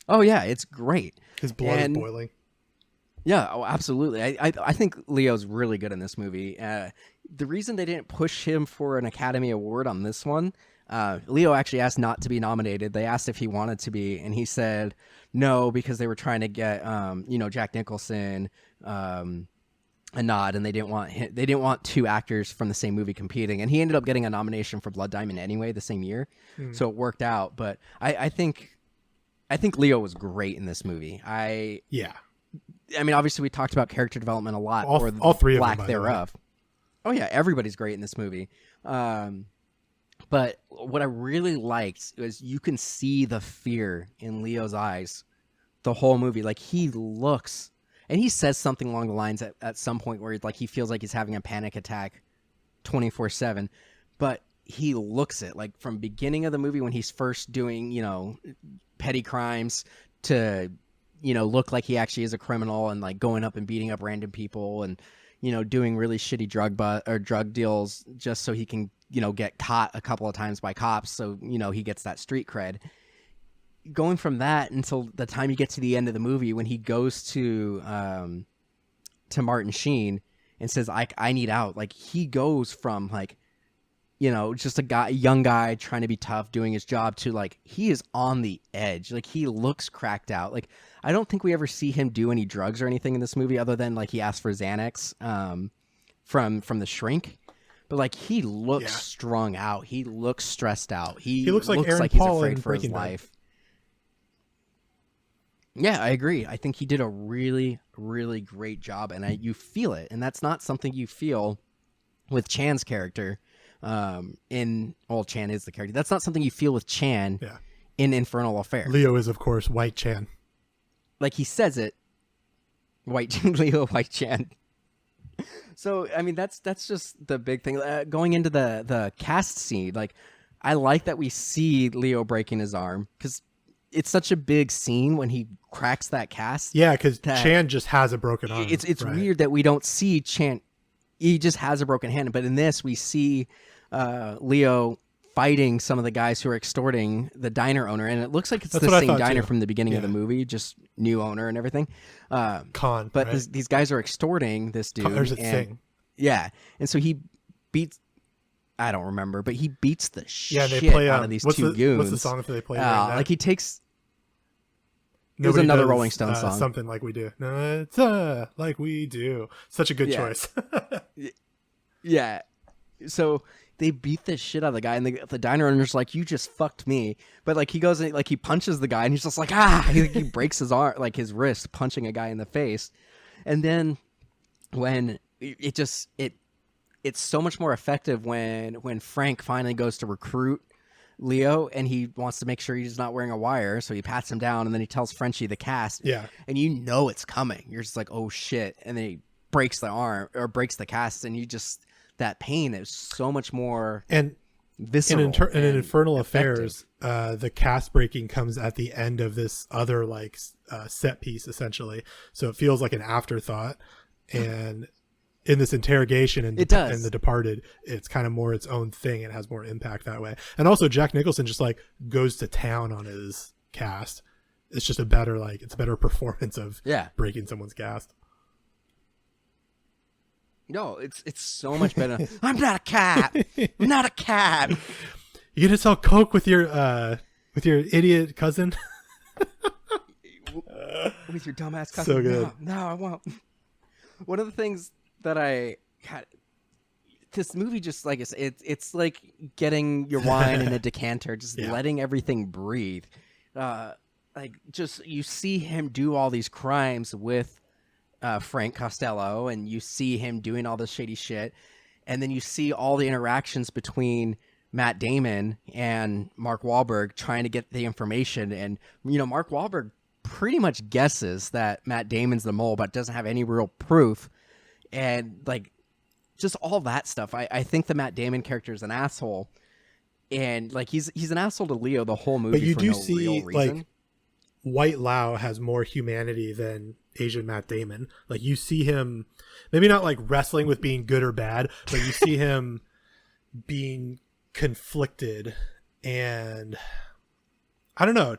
Oh yeah, it's great. His blood is boiling. Yeah, oh, absolutely. I think Leo's really good in this movie. The reason they didn't push him for an Academy Award on this one, Leo actually asked not to be nominated. They asked if he wanted to be, and he said no because they were trying to get Jack Nicholson a nod, and they didn't want 2 actors from the same movie competing. And he ended up getting a nomination for Blood Diamond anyway the same year, so it worked out. But I think Leo was great in this movie. I mean, obviously, we talked about character development a lot, All 3 of them, lack by the way. thereof. Oh yeah, everybody's great in this movie. But what I really liked was you can see the fear in Leo's eyes the whole movie. Like he looks, and he says something along the lines at some point where like he feels like he's having a panic attack 24/7, but he looks it like from beginning of the movie when he's first doing petty crimes to look like he actually is a criminal and like going up and beating up random people and doing really shitty drug deals just so he can get caught a couple of times by cops, so he gets that street cred. Going from that until the time you get to the end of the movie when he goes to Martin Sheen and says I need out, like he goes from like just a young guy trying to be tough doing his job to like he is on the edge. Like he looks cracked out. Like I don't think we ever see him do any drugs or anything in this movie other than like he asked for Xanax from the shrink. But like he looks strung out. He looks stressed out. He looks like Aaron he's Paul afraid in for his Breaking Bad. life. Yeah, I agree. I think he did a really, really great job, and you feel it. And that's not something you feel with Chan's character. Chan is the character. That's not something you feel with Chan in Infernal Affair. Leo is, of course, White Chan. Like he says it, Leo White Chan. So I mean that's just the big thing. Going into the cast scene, like I like that we see Leo breaking his arm because it's such a big scene when he cracks that cast. Yeah, because Chan just has a broken arm. It's weird that we don't see Chan. He just has a broken hand. But in this, we see Leo fighting some of the guys who are extorting the diner owner, and it looks like it's the same diner from the beginning of the movie, just new owner and everything. Khan, but right? these guys are extorting this dude. There's a thing. Yeah, and so he beats. I don't remember, but he beats the shit they play, out of these two goons. What's the song that they play? Like he takes. It was another Rolling Stones song. Something like we do. No, it's like we do. Such a good choice. Yeah. So they beat the shit out of the guy, and the diner owner's like, "You just fucked me." But like he goes and like he punches the guy, and he's just like, "Ah!" He breaks his arm, like his wrist, punching a guy in the face. And then when it's so much more effective when Frank finally goes to recruit Leo, and he wants to make sure he's not wearing a wire, so he pats him down, and then he tells Frenchie the cast. Yeah. And you know it's coming. You're just like, oh shit. And then he breaks the arm or breaks the cast, and you just, that pain is so much more And visceral. in Infernal effective. Affairs, the cast breaking comes at the end of this other like set piece essentially. So it feels like an afterthought. And in this interrogation and It does. and The Departed, it's kind of more its own thing. It has more impact that way. And also Jack Nicholson just like goes to town on his cast. It's just a better performance of breaking someone's cast. No, it's so much better. I'm not a cat. I'm not a cat. You gonna sell coke with your idiot cousin? With your dumbass cousin. So good. No, I won't. One of the things that this movie just like it's like getting your wine in a decanter, just letting everything breathe. Like just you see him do all these crimes with Frank Costello, and you see him doing all this shady shit, and then you see all the interactions between Matt Damon and Mark Wahlberg trying to get the information. And Mark Wahlberg pretty much guesses that Matt Damon's the mole, but doesn't have any real proof. And like just all that stuff. I think the Matt Damon character is an asshole, and like he's an asshole to Leo the whole movie. But you for do no see real reason. like White Lau has more humanity than Asian Matt Damon. Like you see him maybe not like wrestling with being good or bad, but you see him being conflicted, and I don't know.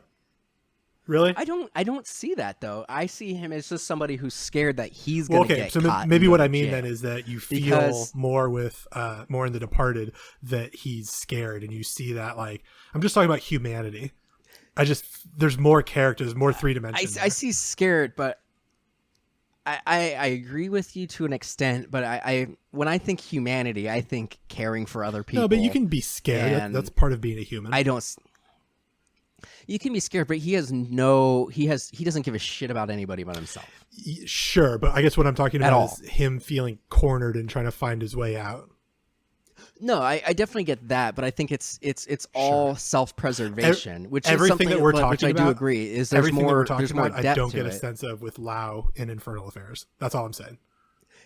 Really? I don't see that though. I see him as just somebody who's scared that he's gonna get so caught. maybe and what go I to mean jail. then is that you feel more with more in The Departed that he's scared, and you see that like I'm just talking about humanity. There's more characters, more three dimensions. I see scared, but I agree with you to an extent. But I when I think humanity, I think caring for other people. No, but you can be scared. That's part of being a human. You can be scared, but he doesn't give a shit about anybody but himself. Sure, but I guess what I'm talking about is him feeling cornered and trying to find his way out. No, I definitely get that, but I think it's all self-preservation, which everything is that we're talking which about. I do agree is there's more depth I don't get a to it. sense of with Lau in Infernal Affairs. That's all I'm saying.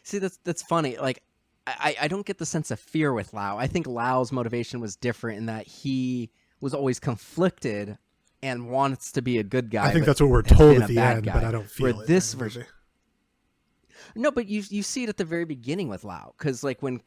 See, that's funny. Like, I don't get the sense of fear with Lau. I think Lau's motivation was different in that he was always conflicted and wants to be a good guy. I think that's what we're has told been at a the bad end, guy. but I don't feel Where it. this version. No, but you see it at the very beginning with Lau, because like when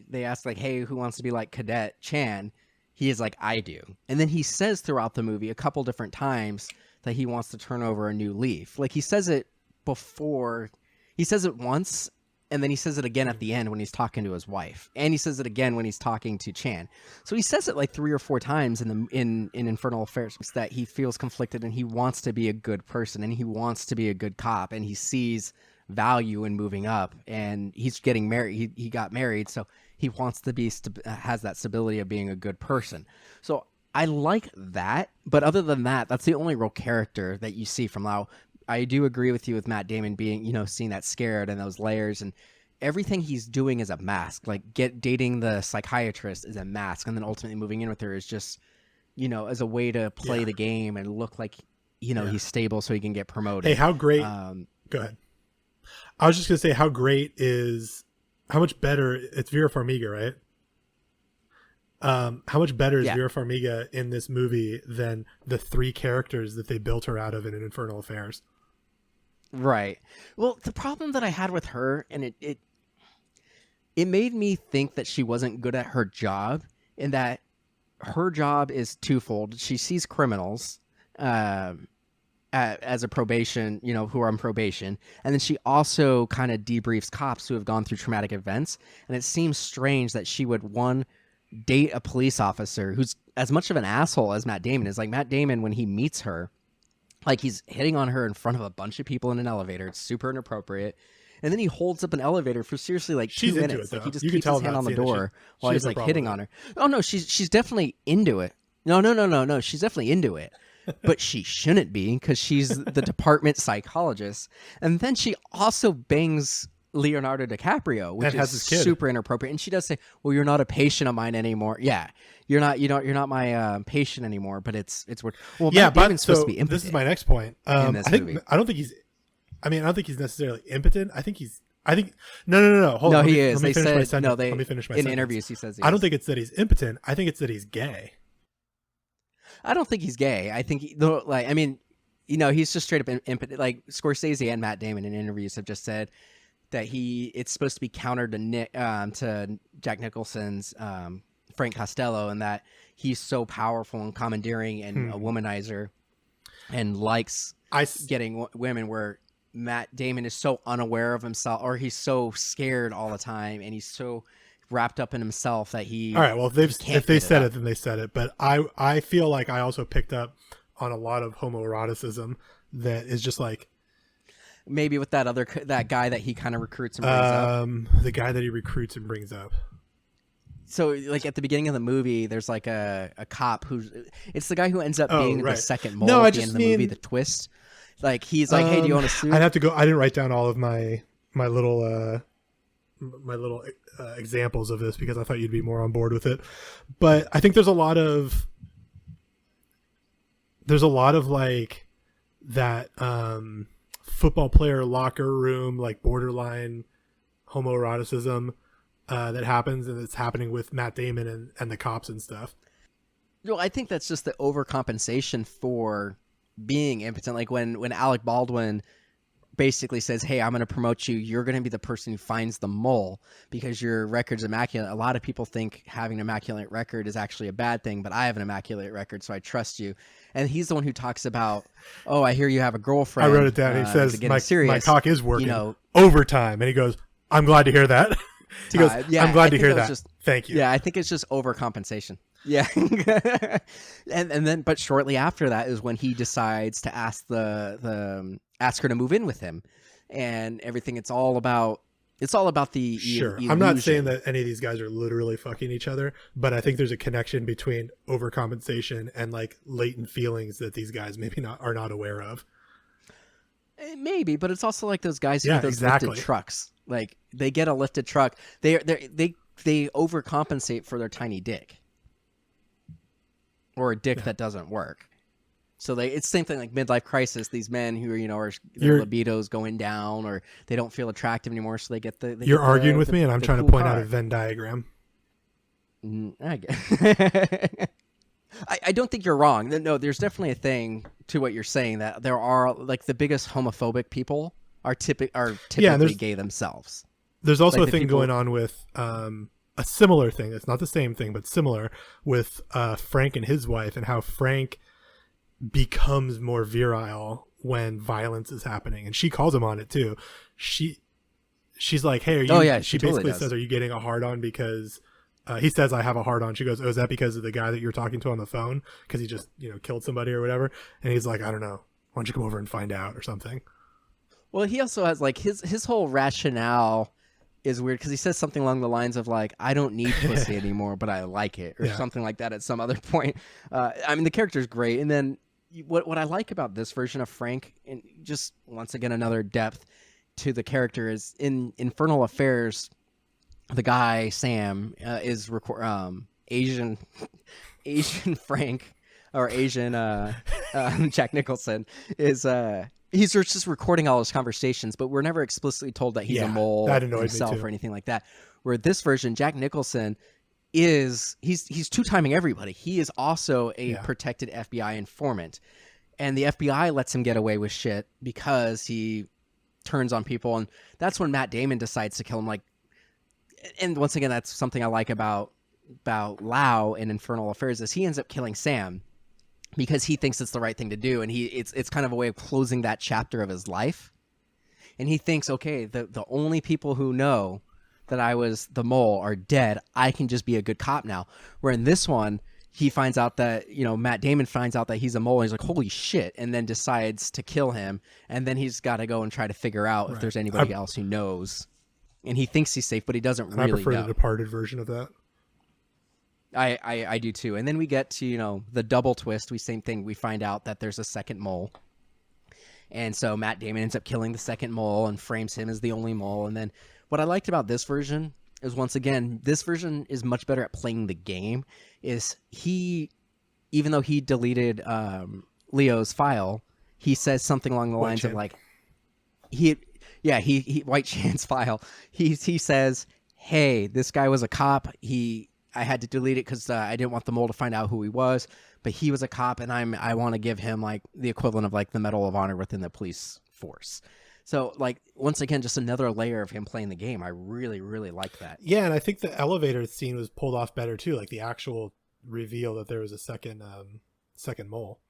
they ask like, "Hey, who wants to be like Cadet Chan?" He is like, "I do," and then he says throughout the movie a couple different times that he wants to turn over a new leaf. Like he says it before, he says it once, and then he says it again at the end when he's talking to his wife, and he says it again when he's talking to Chan. So he says it like 3 or 4 times in Infernal Affairs that he feels conflicted and he wants to be a good person and he wants to be a good cop, and he sees value in moving up, and he's getting married. He got married, so he wants to be has that stability of being a good person. So I like that, but other than that, that's the only real character that you see from Lau. I do agree with you with Matt Damon being, seeing that scared and those layers, and everything he's doing is a mask. Like dating the psychiatrist is a mask, and then ultimately moving in with her is just, as a way to play the game and look like, he's stable so he can get promoted. Hey, how great? Go ahead. I was just gonna say how much better it's Vera Farmiga, right? How much better is Vera Farmiga in this movie than the 3 characters that they built her out of in Infernal Affairs? Right. Well, the problem that I had with her, and it made me think that she wasn't good at her job, in that her job is twofold. She sees criminals as a probation, who are on probation, and then she also kind of debriefs cops who have gone through traumatic events. And it seems strange that she would, one, date a police officer who's as much of an asshole as Matt Damon is. Like Matt Damon, when he meets her, like he's hitting on her in front of a bunch of people in an elevator. It's super inappropriate. And then he holds up an elevator for seriously like 2 minutes. Like he just keeps his hand on the door while he's like hitting on her. Oh no, she's definitely into it. No. She's definitely into it. But she shouldn't be, because she's the department psychologist. And then she also bangs Leonardo DiCaprio, which And has is his kid. super inappropriate. And she does say, "Well, you're not a patient of mine anymore." Yeah, you're not my patient anymore. But it's weird. Well, Yeah, Matt Damon's but supposed so to be impotent this is my next point. in this I think movie. I don't think he's necessarily impotent. I think no. Hold No, on. he is. Let me They finish my said sentence. no. They Let me finish my in sentence. interviews he says. I don't think it's that he's impotent. I think it's that he's gay. I don't think he's gay. I think he's just straight up impotent. Like Scorsese and Matt Damon in interviews have just said that it's supposed to be counter to Jack Nicholson's Frank Costello, and that he's so powerful and commandeering and a womanizer and likes getting women, where Matt Damon is so unaware of himself, or he's so scared all the time, and he's so wrapped up in himself that he. All right. Well, if they said it, then they said it. But I feel like I also picked up on a lot of homoeroticism that is just like maybe with that guy that he kind of recruits and brings up. the guy that he recruits and brings up. So, like at the beginning of the movie, there's like a cop it's the guy who ends up being the second mole at the end of the movie. The twist, like he's like, "Hey, do you want a suit?" I'd have to go. I didn't write down all of my little examples of this because I thought you'd be more on board with it. But I think there's a lot of like that football player locker room, like borderline homoeroticism that happens, and it's happening with Matt Damon and the cops and stuff. No, I think that's just the overcompensation for being impotent. Like when Alec Baldwin basically says, "Hey, I'm going to promote you. You're going to be the person who finds the mole because your record's immaculate." A lot of people think having an immaculate record is actually a bad thing, but I have an immaculate record, so I trust you. And he's the one who talks about, "Oh, I hear you have a girlfriend." I wrote it down. He says, my cock is working overtime. And he goes, "I'm glad to hear that." He goes, "I'm glad to hear that. Thank you." Yeah, I think it's just overcompensation. Yeah. and then, but shortly after that is when he decides to ask ask her to move in with him, and everything. It's all about the sure. illusion. I'm not saying that any of these guys are literally fucking each other, but I think there's a connection between overcompensation and like latent feelings that these guys maybe are not aware of. Maybe, but it's also like those guys who get those exactly. lifted trucks. Like they get a lifted truck, they overcompensate for their tiny dick, or a dick that doesn't work. So it's the same thing like midlife crisis. These men who are their libido's going down, or they don't feel attractive anymore, so they get the. You're arguing with me, and I'm trying to point out a Venn diagram. I guess. I don't think you're wrong. No, there's definitely a thing to what you're saying, that there are like the biggest homophobic people are typically gay themselves. There's also a thing going on with a similar thing. It's not the same thing, but similar with Frank and his wife, and how Frank becomes more virile when violence is happening, and she calls him on it too. She's like, "Hey, are you?" She basically says, "Are you getting a hard on because?" He says, "I have a hard on." She goes, "Oh, is that because of the guy that you're talking to on the phone? Because he just, killed somebody or whatever?" And he's like, "I don't know. Why don't you come over and find out or something?" Well, he also has like his whole rationale is weird because he says something along the lines of like, "I don't need pussy anymore, but I like it," or something like that at some other point. I mean, the character's great. And then what I like about this version of Frank, and just once again another depth to the character, is in Infernal Affairs. The guy Sam is Asian Frank, or Asian Jack Nicholson is he's just recording all his conversations, but we're never explicitly told that he's a mole himself or anything like that. Where this version, Jack Nicholson he's two-timing everybody. He is also a protected FBI informant, and the FBI lets him get away with shit because he turns on people, and that's when Matt Damon decides to kill him. Like. And once again, that's something I like about Lau in Infernal Affairs, is he ends up killing Sam because he thinks it's the right thing to do, and it's kind of a way of closing that chapter of his life. And he thinks, okay, the only people who know that I was the mole are dead. I can just be a good cop now. Where in this one, he finds out that Matt Damon finds out that he's a mole, and he's like, holy shit, and then decides to kill him, and then he's got to go and try to figure out if there's anybody else who knows. And he thinks he's safe, but he doesn't really know. I prefer the Departed version of that. I do too. And then we get to, the double twist. Same thing. We find out that there's a second mole. And so Matt Damon ends up killing the second mole and frames him as the only mole. And then what I liked about this version is, once again, this version is much better at playing the game. Is he, even though he deleted Leo's file, he says something along the lines of like, he White Chan's file. He says, hey, this guy was a cop. I had to delete it because I didn't want the mole to find out who he was, but he was a cop, and I want to give him like the equivalent of like the Medal of Honor within the police force. So like, once again, just another layer of him playing the game. I really, really like that. Yeah, and I think the elevator scene was pulled off better too. Like the actual reveal that there was a second mole.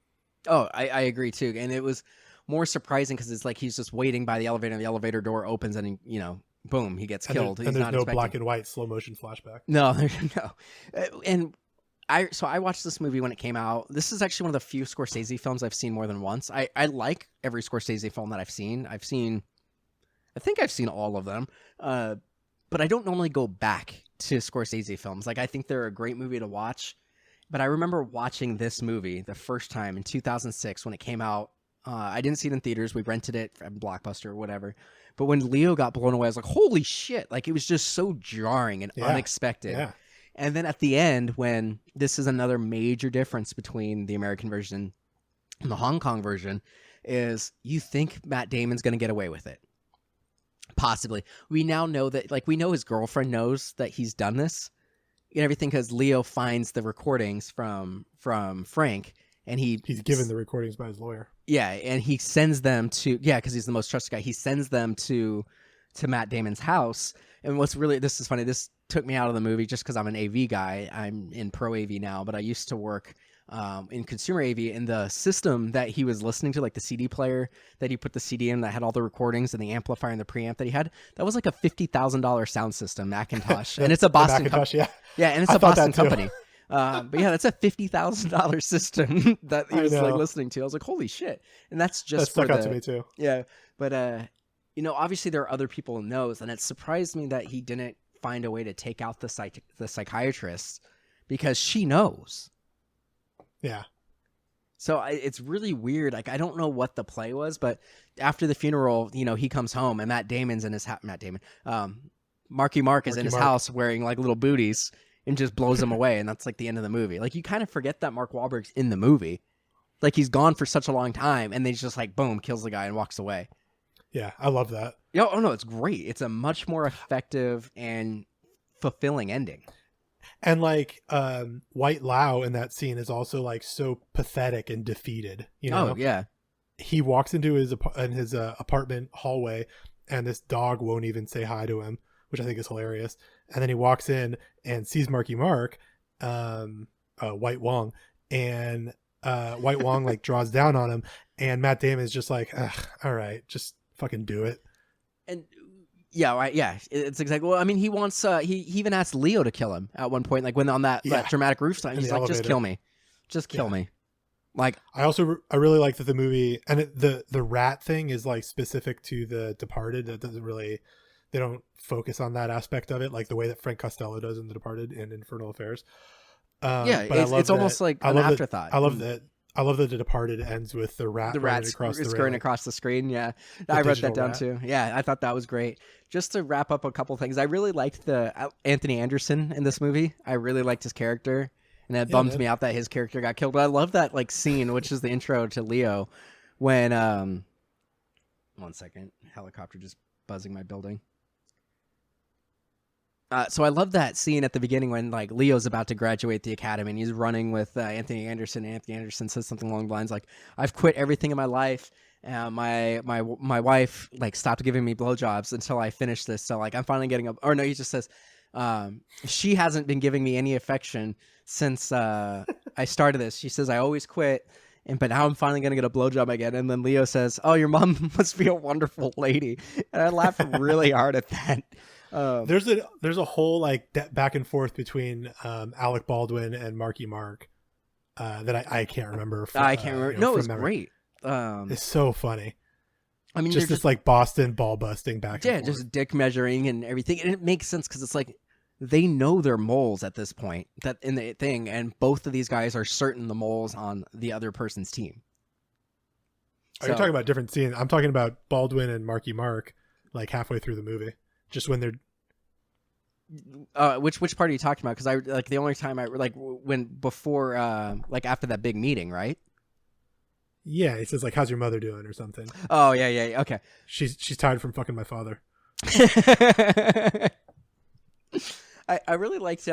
Oh, I agree too, and it was more surprising because it's like he's just waiting by the elevator, and the elevator door opens, and boom, he gets killed. And there's no black and white slow motion flashback. No, and I watched this movie when it came out. This is actually one of the few Scorsese films I've seen more than once. I like every Scorsese film that I've seen. I think I've seen all of them, but I don't normally go back to Scorsese films. Like, I think they're a great movie to watch, but I remember watching this movie the first time in 2006 when it came out. I didn't see it in theaters. We rented it from Blockbuster or whatever. But when Leo got blown away, I was like, holy shit. Like, it was just so jarring and unexpected. Yeah. And then at the end, when this is another major difference between the American version and the Hong Kong version, is you think Matt Damon's going to get away with it. Possibly. We now know that, like, we know his girlfriend knows that he's done this and everything, because Leo finds the recordings from Frank, and he's given the recordings by his lawyer. Yeah, and he sends them to, because he's the most trusted guy. He sends them to Matt Damon's house. And this is funny. This took me out of the movie just because I'm an AV guy. I'm in pro AV now, but I used to work in consumer AV, and the system that he was listening to, like the CD player that he put the CD in that had all the recordings and the amplifier and the preamp that he had, that was like a $50,000 sound system, Macintosh. And it's a Boston company. Yeah, and it's a Boston company. But yeah, that's a $50,000 system that he was like listening to. I was like, holy shit. And that's just that stuck out to me too. Yeah. But obviously there are other people in those, and it surprised me that he didn't find a way to take out the psychiatrist, because she knows. Yeah. So it's really weird. Like, I don't know what the play was, but after the funeral, he comes home, and Matt Damon's in his Marky Mark is in his house wearing like little booties, and just blows him away, and that's like the end of the movie. Like, you kind of forget that Mark Wahlberg's in the movie. Like, he's gone for such a long time, and then he's just like, boom, kills the guy and walks away. Yeah, I love that. Oh no, it's great. It's a much more effective and fulfilling ending. And like White Lau in that scene is also like so pathetic and defeated. Oh yeah. He walks into his apartment hallway, and this dog won't even say hi to him, which I think is hilarious. And then he walks in and sees Marky Mark, White Wong, and White Wong like draws down on him, and Matt Damon is just like, all right, just fucking do it. And it's exactly. Well, I mean, he wants. He even asked Leo to kill him at one point, like when on that dramatic roof sign. He's like, elevator. Just kill me. Like, I really like that the movie, and the rat thing is like specific to The Departed. That doesn't really, they don't focus on that aspect of it like the way that Frank Costello does in The Departed and Infernal Affairs. But it's almost like an afterthought. I love that The Departed ends with the rat scurrying across the screen. Yeah, I wrote that down too. Yeah, I thought that was great. Just to wrap up a couple things, I really liked the Anthony Anderson in this movie. I really liked his character, and it bummed me out that his character got killed. But I love that like scene, which is the intro to Leo, when 1 second, helicopter just buzzing my building. So I love that scene at the beginning when like Leo's about to graduate the academy, and he's running with Anthony Anderson. And Anthony Anderson says something along the lines like, "I've quit everything in my life. My wife like stopped giving me blowjobs until I finished this. So like I'm finally getting up." Or no, he just says, "She hasn't been giving me any affection since I started this. She says I always quit." But now I'm finally going to get a blowjob again. And then Leo says, "Oh, your mom must be a wonderful lady." And I laughed really hard at that. There's a whole like back and forth between Alec Baldwin and Marky Mark that I can't remember. I can't remember. No, it was great. It's so funny. I mean, just this like Boston ball busting back. Yeah, and forth. just dick measuring and everything, and it makes sense because it's like they know they're moles at this point that in the thing, and both of these guys are certain the moles on the other person's team. Oh, you're talking about different scenes. I'm talking about Baldwin and Marky Mark, like halfway through the movie, just when they're. Which part are you talking about? Because I like the only time I like when before like after that big meeting, right? Yeah, he says like, "How's your mother doing?" or something. Oh yeah, okay. She's tired from fucking my father. I really liked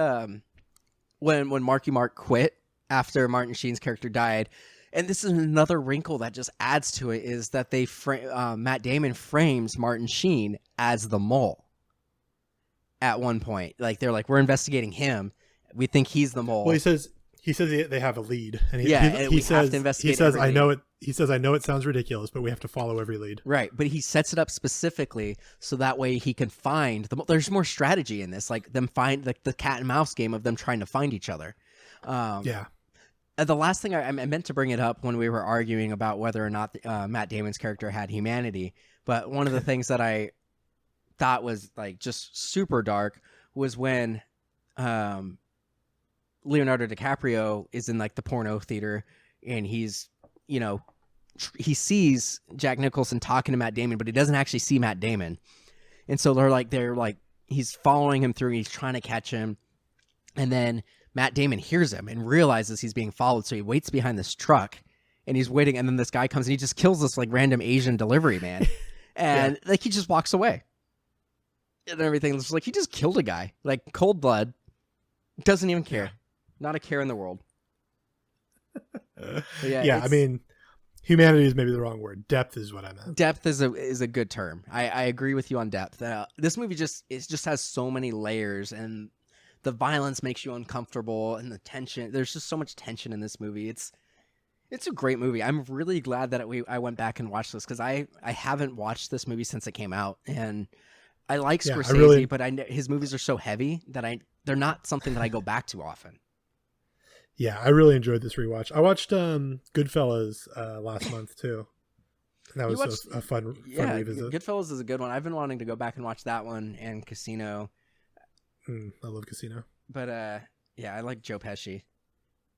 when Marky Mark quit after Martin Sheen's character died, and this is another wrinkle that just adds to it is that they Matt Damon frames Martin Sheen as the mole. At one point, like they're like, we're investigating him. We think he's the mole. Well, he says they have a lead, and he we says have to investigate. He says, every "I know lead. it." He says, "I know it sounds ridiculous, but we have to follow every lead." Right, but he sets it up specifically so that way he can find there's more strategy in this, like them find like the cat and mouse game of them trying to find each other. Yeah. And the last thing I meant to bring it up when we were arguing about whether or not Matt Damon's character had humanity, but one of the things that I thought was like just super dark was when Leonardo DiCaprio is in like the porno theater and he's, you know, he sees Jack Nicholson talking to Matt Damon, but he doesn't actually see Matt Damon. And so they're like, he's following him through, he's trying to catch him. And then Matt Damon hears him and realizes he's being followed. So he waits behind this truck and he's waiting. And then this guy comes and he just kills this like random Asian delivery man. And like, he just walks away. And everything. It's like he just killed a guy, like cold blood. Doesn't even care, not a care in the world. I mean, humanity is maybe the wrong word. Depth is what I meant. Depth is a good term. I agree with you on depth. This movie just has so many layers, and the violence makes you uncomfortable, and the tension. There's just so much tension in this movie. It's a great movie. I'm really glad that I went back and watched this because I haven't watched this movie since it came out, and I like Scorsese, but his movies are so heavy that they're not something that I go back to often. Yeah, I really enjoyed this rewatch. I watched Goodfellas last month too. And that was a fun revisit. Goodfellas is a good one. I've been wanting to go back and watch that one and Casino. I love Casino. But I like Joe Pesci.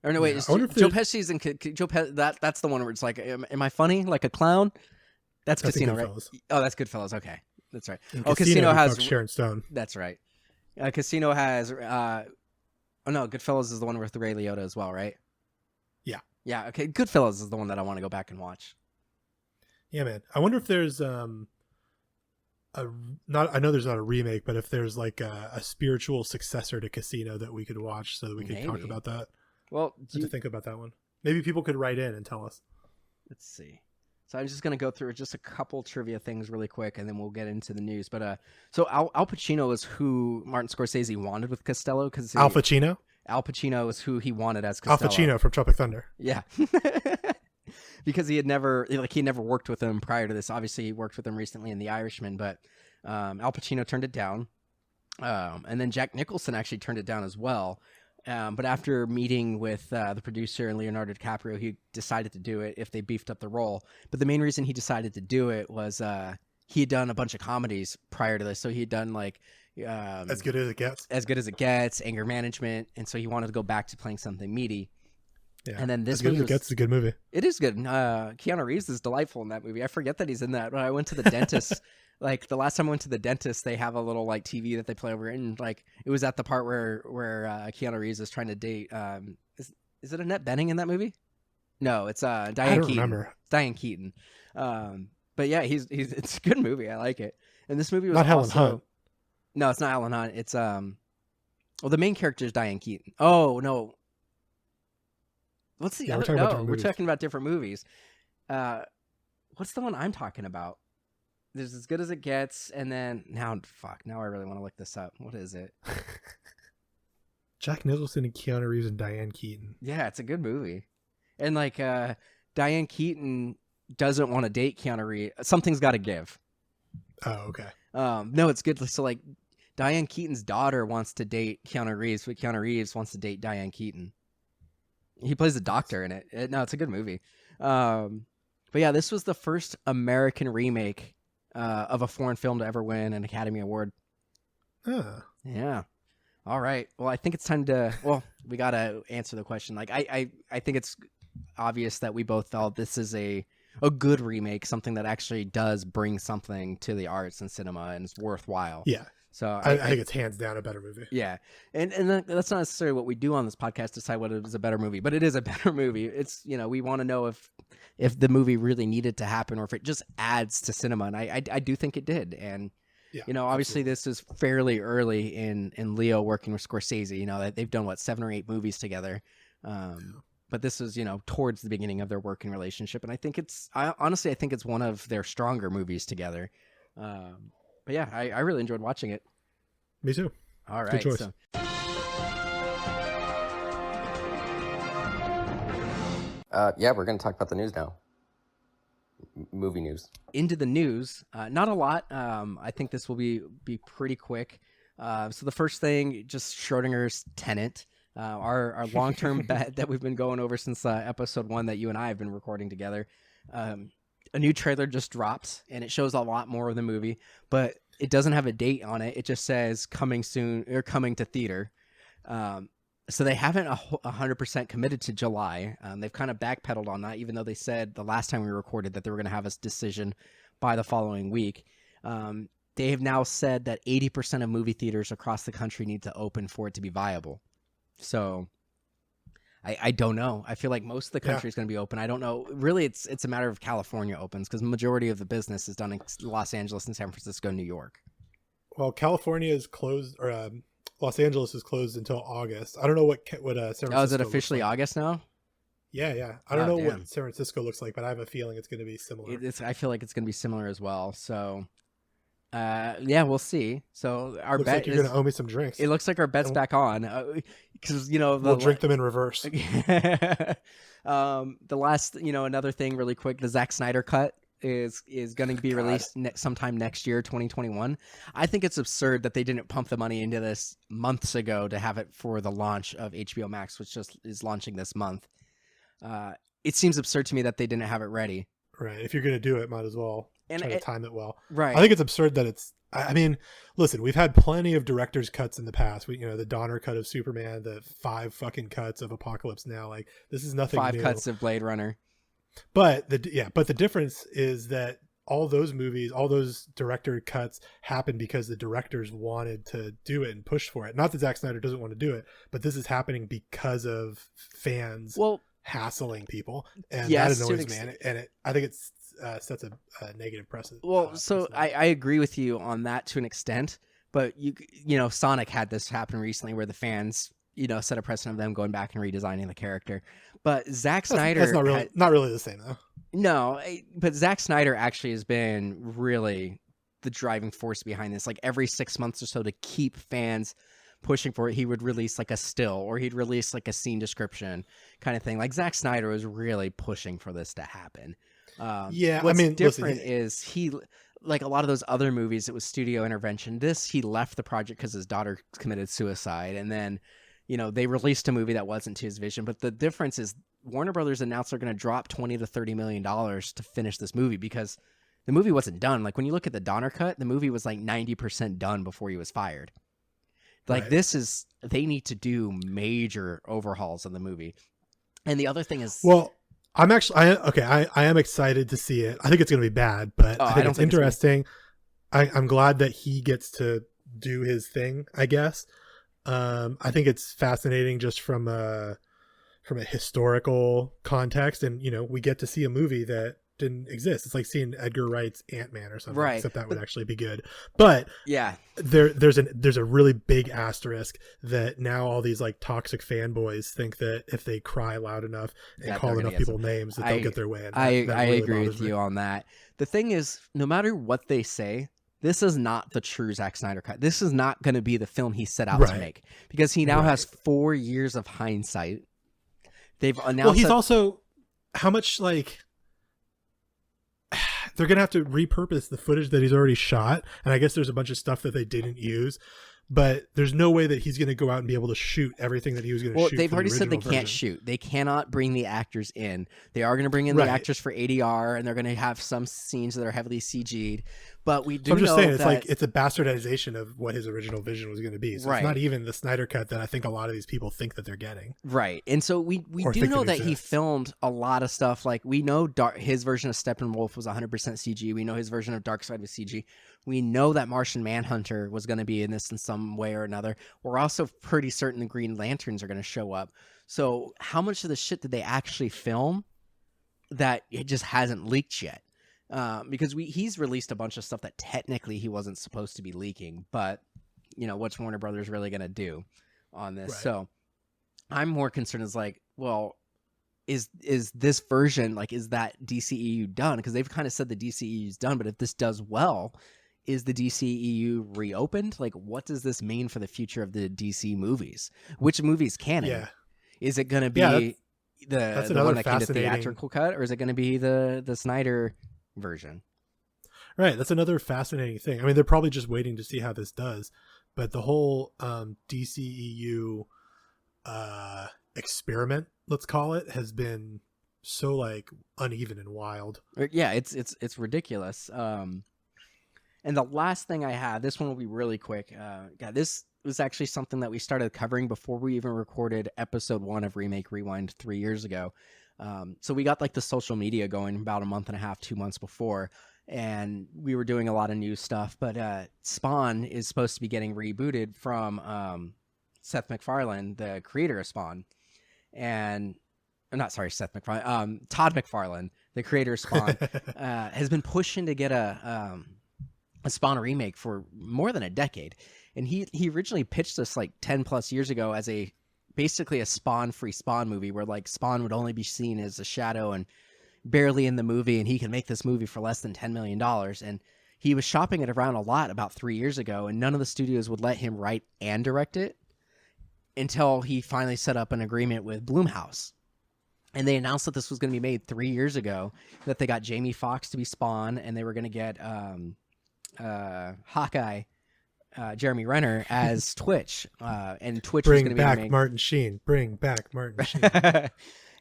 Or no, wait, Joe Pesci's in that's the one where it's like, am I funny like a clown? That's Casino, right? Oh, that's Goodfellas. Okay. That's right. Casino has Sharon Stone. That's right. Casino has Goodfellas is the one with Ray Liotta as well, right? Yeah. Yeah, okay. Goodfellas is the one that I want to go back and watch. Yeah, man. I wonder if there's I know there's not a remake, but if there's like a spiritual successor to Casino that we could watch so that we could talk about that. Well, to think about that one. Maybe people could write in and tell us. Let's see. So I'm just going to go through just a couple trivia things really quick, and then we'll get into the news. But so Al Pacino is who Martin Scorsese wanted with Costello. Al Pacino? Al Pacino is who he wanted as Costello. Al Pacino from Tropic Thunder. Yeah. Because he had never worked with him prior to this. Obviously, he worked with him recently in The Irishman, but Al Pacino turned it down. And then Jack Nicholson actually turned it down as well. But after meeting with the producer and Leonardo DiCaprio, he decided to do it if they beefed up the role. But the main reason he decided to do it was he had done a bunch of comedies prior to this. So he had done like As Good as It Gets. As Good as It Gets, Anger Management. And so he wanted to go back to playing something meaty. Yeah. And then this As Good as It Gets is a good movie. It is good. Keanu Reeves is delightful in that movie. I forget that he's in that. When I went to the dentist, like the last time I went to the dentist, they have a little like TV that they play over it, and like it was at the part where Keanu Reeves is trying to date. Is it Annette Bening in that movie? No, it's Diane Keaton. I don't remember. Diane Keaton. But yeah, it's a good movie. I like it. And this movie was not Helen Hunt. No, it's not Helen Hunt. It's well, the main character is Diane Keaton. Oh no. What's the other? We're talking about different movies. What's the one I'm talking about? There's As Good as It Gets, and then now I really want to look this up. What is it? Jack Nicholson and Keanu Reeves and Diane Keaton. Yeah, it's a good movie. And like Diane Keaton doesn't want to date Keanu Reeves. Something's got to give. Oh, okay. No, it's good. So like Diane Keaton's daughter wants to date Keanu Reeves, but Keanu Reeves wants to date Diane Keaton. He plays a doctor in it. No, it's a good movie. But yeah, this was the first American remake of a foreign film to ever win an Academy Award. Yeah. All right. Well, I think it's time to. Well, we gotta answer the question. Like, I think it's obvious that we both felt this is a a good remake, something that actually does bring something to the arts and cinema and is worthwhile. Yeah. So I think it's hands down a better movie. yeah, and that's not necessarily what we do on this podcast, decide what is a better movie, but it is a better movie. It's, you know, we want to know if the movie really needed to happen or if it just adds to cinema, and I do think it did. And Yeah, you know, obviously absolutely. this is fairly early in Leo working with Scorsese. You know, they've done 7 or 8 movies together, but this is, you know, towards the beginning of their working relationship, and I think honestly I think it's one of their stronger movies together. But yeah, I really enjoyed watching it. Me too. All right. Good choice. So. Yeah, we're going to talk about the news now. Movie news. Into the news. Not a lot. I think this will be pretty quick. So the first thing, just Schrodinger's Tenant. Our long-term bet that we've been going over since episode 1 that you and I have been recording together. A new trailer just dropped, and it shows a lot more of the movie, but it doesn't have a date on it. It just says coming soon or coming to theater. So they haven't 100% committed to July. They've kind of backpedaled on that, even though they said the last time we recorded that they were going to have a decision by the following week. They have now said that 80% of movie theaters across the country need to open for it to be viable. So I don't know. I feel like most of the country is going to be open. I don't know. Really, it's a matter of California opens, because the majority of the business is done in Los Angeles and San Francisco, New York. Well, California is closed, or Los Angeles is closed until August. I don't know what San Francisco. Oh, is it officially like. August now? Yeah. I don't know what San Francisco looks like, but I have a feeling it's going to be similar. I feel like it's going to be similar as well. So, yeah, we'll see. So our looks bet like you're going to owe me some drinks. It looks like our bet's back on, because you know we'll drink them in reverse. The last, you know, another thing really quick, the Zack Snyder cut is going to be released sometime next year, 2021. I think it's absurd that they didn't pump the money into this months ago to have it for the launch of HBO Max, which just is launching this month. It seems absurd to me that they didn't have it ready. Right. If you're going to do it, might as well try to time it well. Right. I think it's absurd that I mean, listen, we've had plenty of director's cuts in the past. The Donner cut of Superman, the 5 fucking cuts of Apocalypse Now. Like, this is nothing 5 new. cuts of Blade Runner. But the difference is that all those movies, all those director cuts happened because the directors wanted to do it and push for it. Not that Zack Snyder doesn't want to do it, but this is happening because of fans hassling people, and that annoys me. And I think it sets a negative precedent. Well, so I agree with you on that to an extent, but you know, Sonic had this happen recently where the fans, you know, set a precedent of them going back and redesigning the character. But Zack Snyder... That's not really the same, though. No, but Zack Snyder actually has been really the driving force behind this. Like, every 6 months or so, to keep fans pushing for it, he would release like a still, or he'd release like a scene description kind of thing. Like, Zack Snyder was really pushing for this to happen. What's different is he... Like a lot of those other movies, it was studio intervention. He left the project because his daughter committed suicide, and then, you know, they released a movie that wasn't to his vision. But the difference is Warner Brothers announced they're going to drop $20 to $30 million to finish this movie because the movie wasn't done. Like, when you look at the Donner cut, the movie was like 90% done before he was fired. Like, they need to do major overhauls of the movie. And the other thing is, well, I'm actually, I am excited to see it. I think it's going to be bad, but I think it's interesting. I'm glad that he gets to do his thing, I guess. I think it's fascinating just from a historical context, and, you know, we get to see a movie that didn't exist. It's like seeing Edgar Wright's Ant-Man or something, right? Except that would actually be good. But yeah, there's a really big asterisk that now all these like toxic fanboys think that if they cry loud enough and call enough people names, that they'll get their way. And I really agree with you on that. The thing is, no matter what they say, this is not the true Zack Snyder cut. This is not going to be the film he set out to make, because he now has 4 years of hindsight. They've announced. Well, he's also, how much, like, they're going to have to repurpose the footage that he's already shot. And I guess there's a bunch of stuff that they didn't use, but there's no way that he's going to go out and be able to shoot everything that he was going to shoot. Well, they've already said they can't shoot. They cannot bring the actors in. They are going to bring in the actors for ADR, and they're going to have some scenes that are heavily CG'd. But we do So I'm just know saying, it's that, like it's a bastardization of what his original vision was going to be. So Right. it's not even the Snyder cut that I think a lot of these people think that they're getting. right. And so we Or do think know it that he exists. filmed a lot of stuff. Like we know his version of Steppenwolf was 100% CG. We know his version of Darkseid was CG. We know that Martian Manhunter was going to be in this in some way or another. We're also pretty certain the Green Lanterns are going to show up. So how much of the shit did they actually film that it just hasn't leaked yet? Because he's released a bunch of stuff that technically he wasn't supposed to be leaking, but what's Warner Brothers really going to do on this? Right. So I'm more concerned is like, well, is this version, like, is that DCEU done? Because they've kind of said the DCEU is done, but if this does well, is the DCEU reopened? Like, what does this mean for the future of the DC movies? Which movies canon? Yeah. Is it going to be that's the another one that came to fascinating- theatrical cut, or is it going to be the Snyder version? Right. That's another fascinating thing. I mean, they're probably just waiting to see how this does, but the whole DCEU experiment, let's call it, has been so like uneven and wild. Yeah, it's ridiculous. And the last thing I have, this one will be really quick. This was actually something that we started covering before we even recorded episode 1 of Remake Rewind 3 years ago. So we got like the social media going about a month and a half, 2 months before, and we were doing a lot of new stuff. But Spawn is supposed to be getting rebooted from Seth MacFarlane, the creator of Spawn, and Todd McFarlane, the creator of Spawn, has been pushing to get a Spawn remake for more than a decade. And he originally pitched this like 10 plus years ago as basically a Spawn-free Spawn movie where like Spawn would only be seen as a shadow and barely in the movie, and he can make this movie for less than $10 million. And he was shopping it around a lot about 3 years ago, and none of the studios would let him write and direct it until he finally set up an agreement with Blumhouse. And they announced that this was going to be made 3 years ago, that they got Jamie Foxx to be Spawn, and they were going to get Hawkeye, Jeremy Renner as Twitch, and Twitch was going to be Bring back Martin Sheen. Bring back Martin Sheen.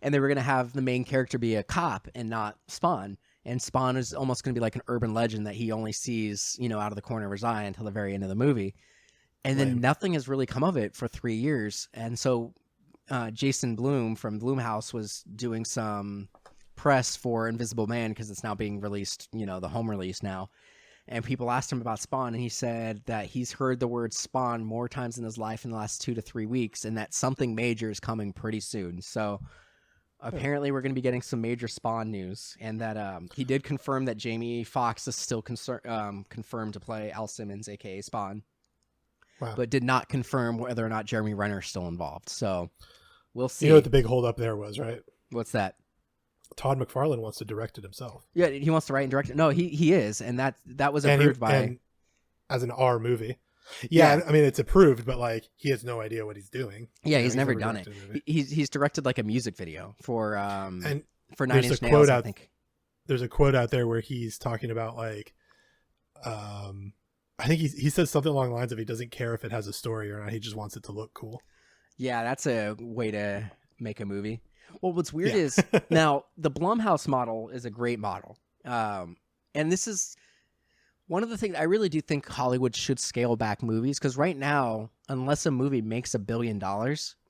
And they were going to have the main character be a cop and not Spawn. And Spawn is almost going to be like an urban legend that he only sees, out of the corner of his eye until the very end of the movie. And then nothing has really come of it for 3 years. And so Jason Blum from Blumhouse was doing some press for Invisible Man because it's now being released, the home release now. And people asked him about Spawn, and he said that he's heard the word Spawn more times in his life in the last 2 to 3 weeks, and that something major is coming pretty soon. So apparently we're going to be getting some major Spawn news, and that he did confirm that Jamie Foxx is still confirmed to play Al Simmons, a.k.a. Spawn, but did not confirm whether or not Jeremy Renner is still involved. So we'll see. You know what the big holdup there was, right? What's that? Todd McFarlane wants to direct it himself. Yeah, he wants to write and direct it. No, he is, and that was approved by as an R movie. Yeah, I mean it's approved, but like he has no idea what he's doing. Yeah, he's never done it. He's directed like a music video for and for 9 Inch Nails, I think. There's a quote out there where he's talking about like, I think he says something along the lines of he doesn't care if it has a story or not. He just wants it to look cool. Yeah, that's a way to make a movie. Well, what's weird is now the Blumhouse model is a great model. And this is one of the things I really do think Hollywood should scale back movies, because right now, unless a movie makes $1 billion,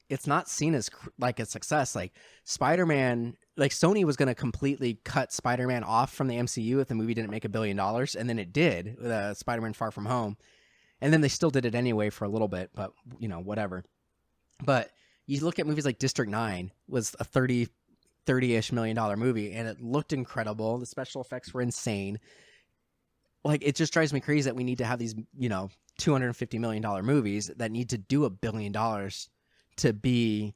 it's not seen as like a success. Like Spider-Man, like Sony was going to completely cut Spider-Man off from the MCU if the movie didn't make $1 billion. And then it did with Spider-Man Far From Home. And then they still did it anyway for a little bit, but whatever. But you look at movies like District 9 was a $30-ish million movie, and it looked incredible. The special effects were insane. Like, it just drives me crazy that we need to have these, $250 million movies that need to do $1 billion to be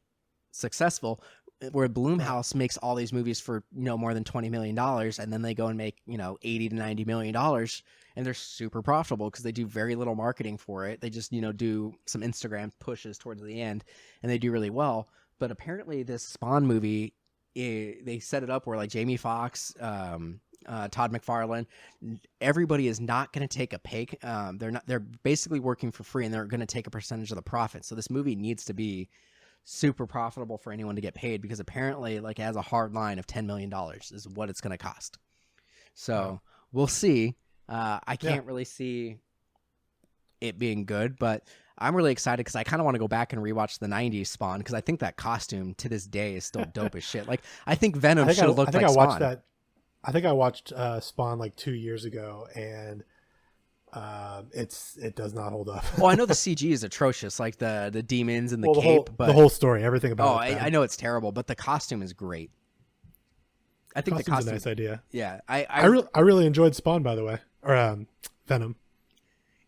successful, where Blumhouse makes all these movies for, more than $20 million, and then they go and make, $80 to $90 million, and they're super profitable because they do very little marketing for it. They just, do some Instagram pushes towards the end, and they do really well. But apparently this Spawn movie, they set it up where like Jamie Foxx, Todd McFarlane, everybody is not going to take a pay. They're basically working for free, and they're going to take a percentage of the profit. So this movie needs to be super profitable for anyone to get paid, because apparently like it has a hard line of $10 million is what it's going to cost. So we'll see. I can't really see it being good, but I'm really excited because I kind of want to go back and rewatch the 90s Spawn, because I think that costume to this day is still dope as shit. Like, I think Venom should have looked like Spawn. I think I watched Spawn like 2 years ago, and it does not hold up. Well, I know the CG is atrocious, like the demons and the cape, but the whole story, everything about it. I know it's terrible, but the costume is great. I think the costume's a nice idea. Yeah, I really enjoyed Spawn, by the way, or Venom.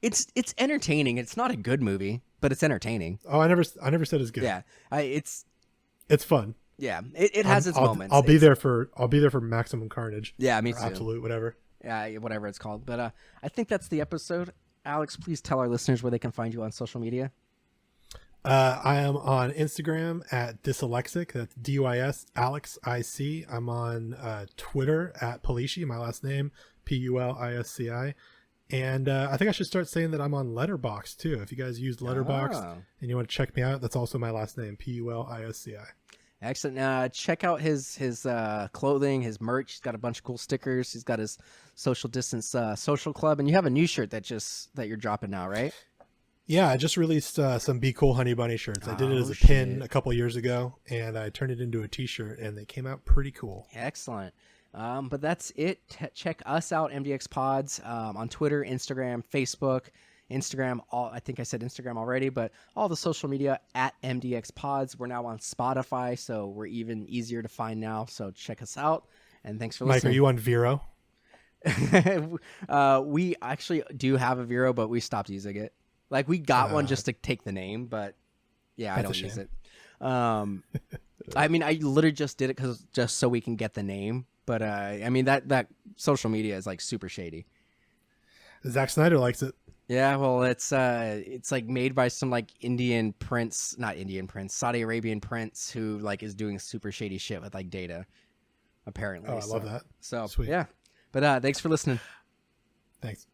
It's entertaining. It's not a good movie, but it's entertaining. Oh, I never said it's good. Yeah, it's fun. Yeah, it has its moments. I'll be there for maximum carnage. Yeah, me too. Absolute whatever. Yeah, whatever it's called. But I think that's the episode. Alex, please tell our listeners where they can find you on social media. I am on Instagram at Dyslexic. That's DYS Alex IC. I'm on Twitter at Pulisci, my last name, PULISCI. And I think I should start saying that I'm on Letterboxd too. If you guys use Letterboxd and you want to check me out, that's also my last name, PULISCI. Excellent. Check out his clothing, his merch. He's got a bunch of cool stickers. He's got his social distance social club, and you have a new shirt that you're dropping now, right? Yeah, I just released some Be Cool Honey Bunny shirts. I did it as a pin a couple years ago, and I turned it into a t-shirt, and they came out pretty cool. Excellent. But that's it. Check us out, MDXpods, on Twitter, Instagram, Facebook. Instagram, I think I said Instagram already, but all the social media at MDXpods. We're now on Spotify, so we're even easier to find now. So check us out, and thanks for listening. Mike, are you on Vero? We actually do have a Vero, but we stopped using it. Like, we got one just to take the name, but yeah, I don't use it. I mean, I literally just did it just so we can get the name, but I mean that social media is like super shady. Zack Snyder likes it. Yeah, well, it's like made by some like Saudi Arabian prince who like is doing super shady shit with like data, apparently. Oh, I love that. So sweet. Yeah, but thanks for listening. Thanks.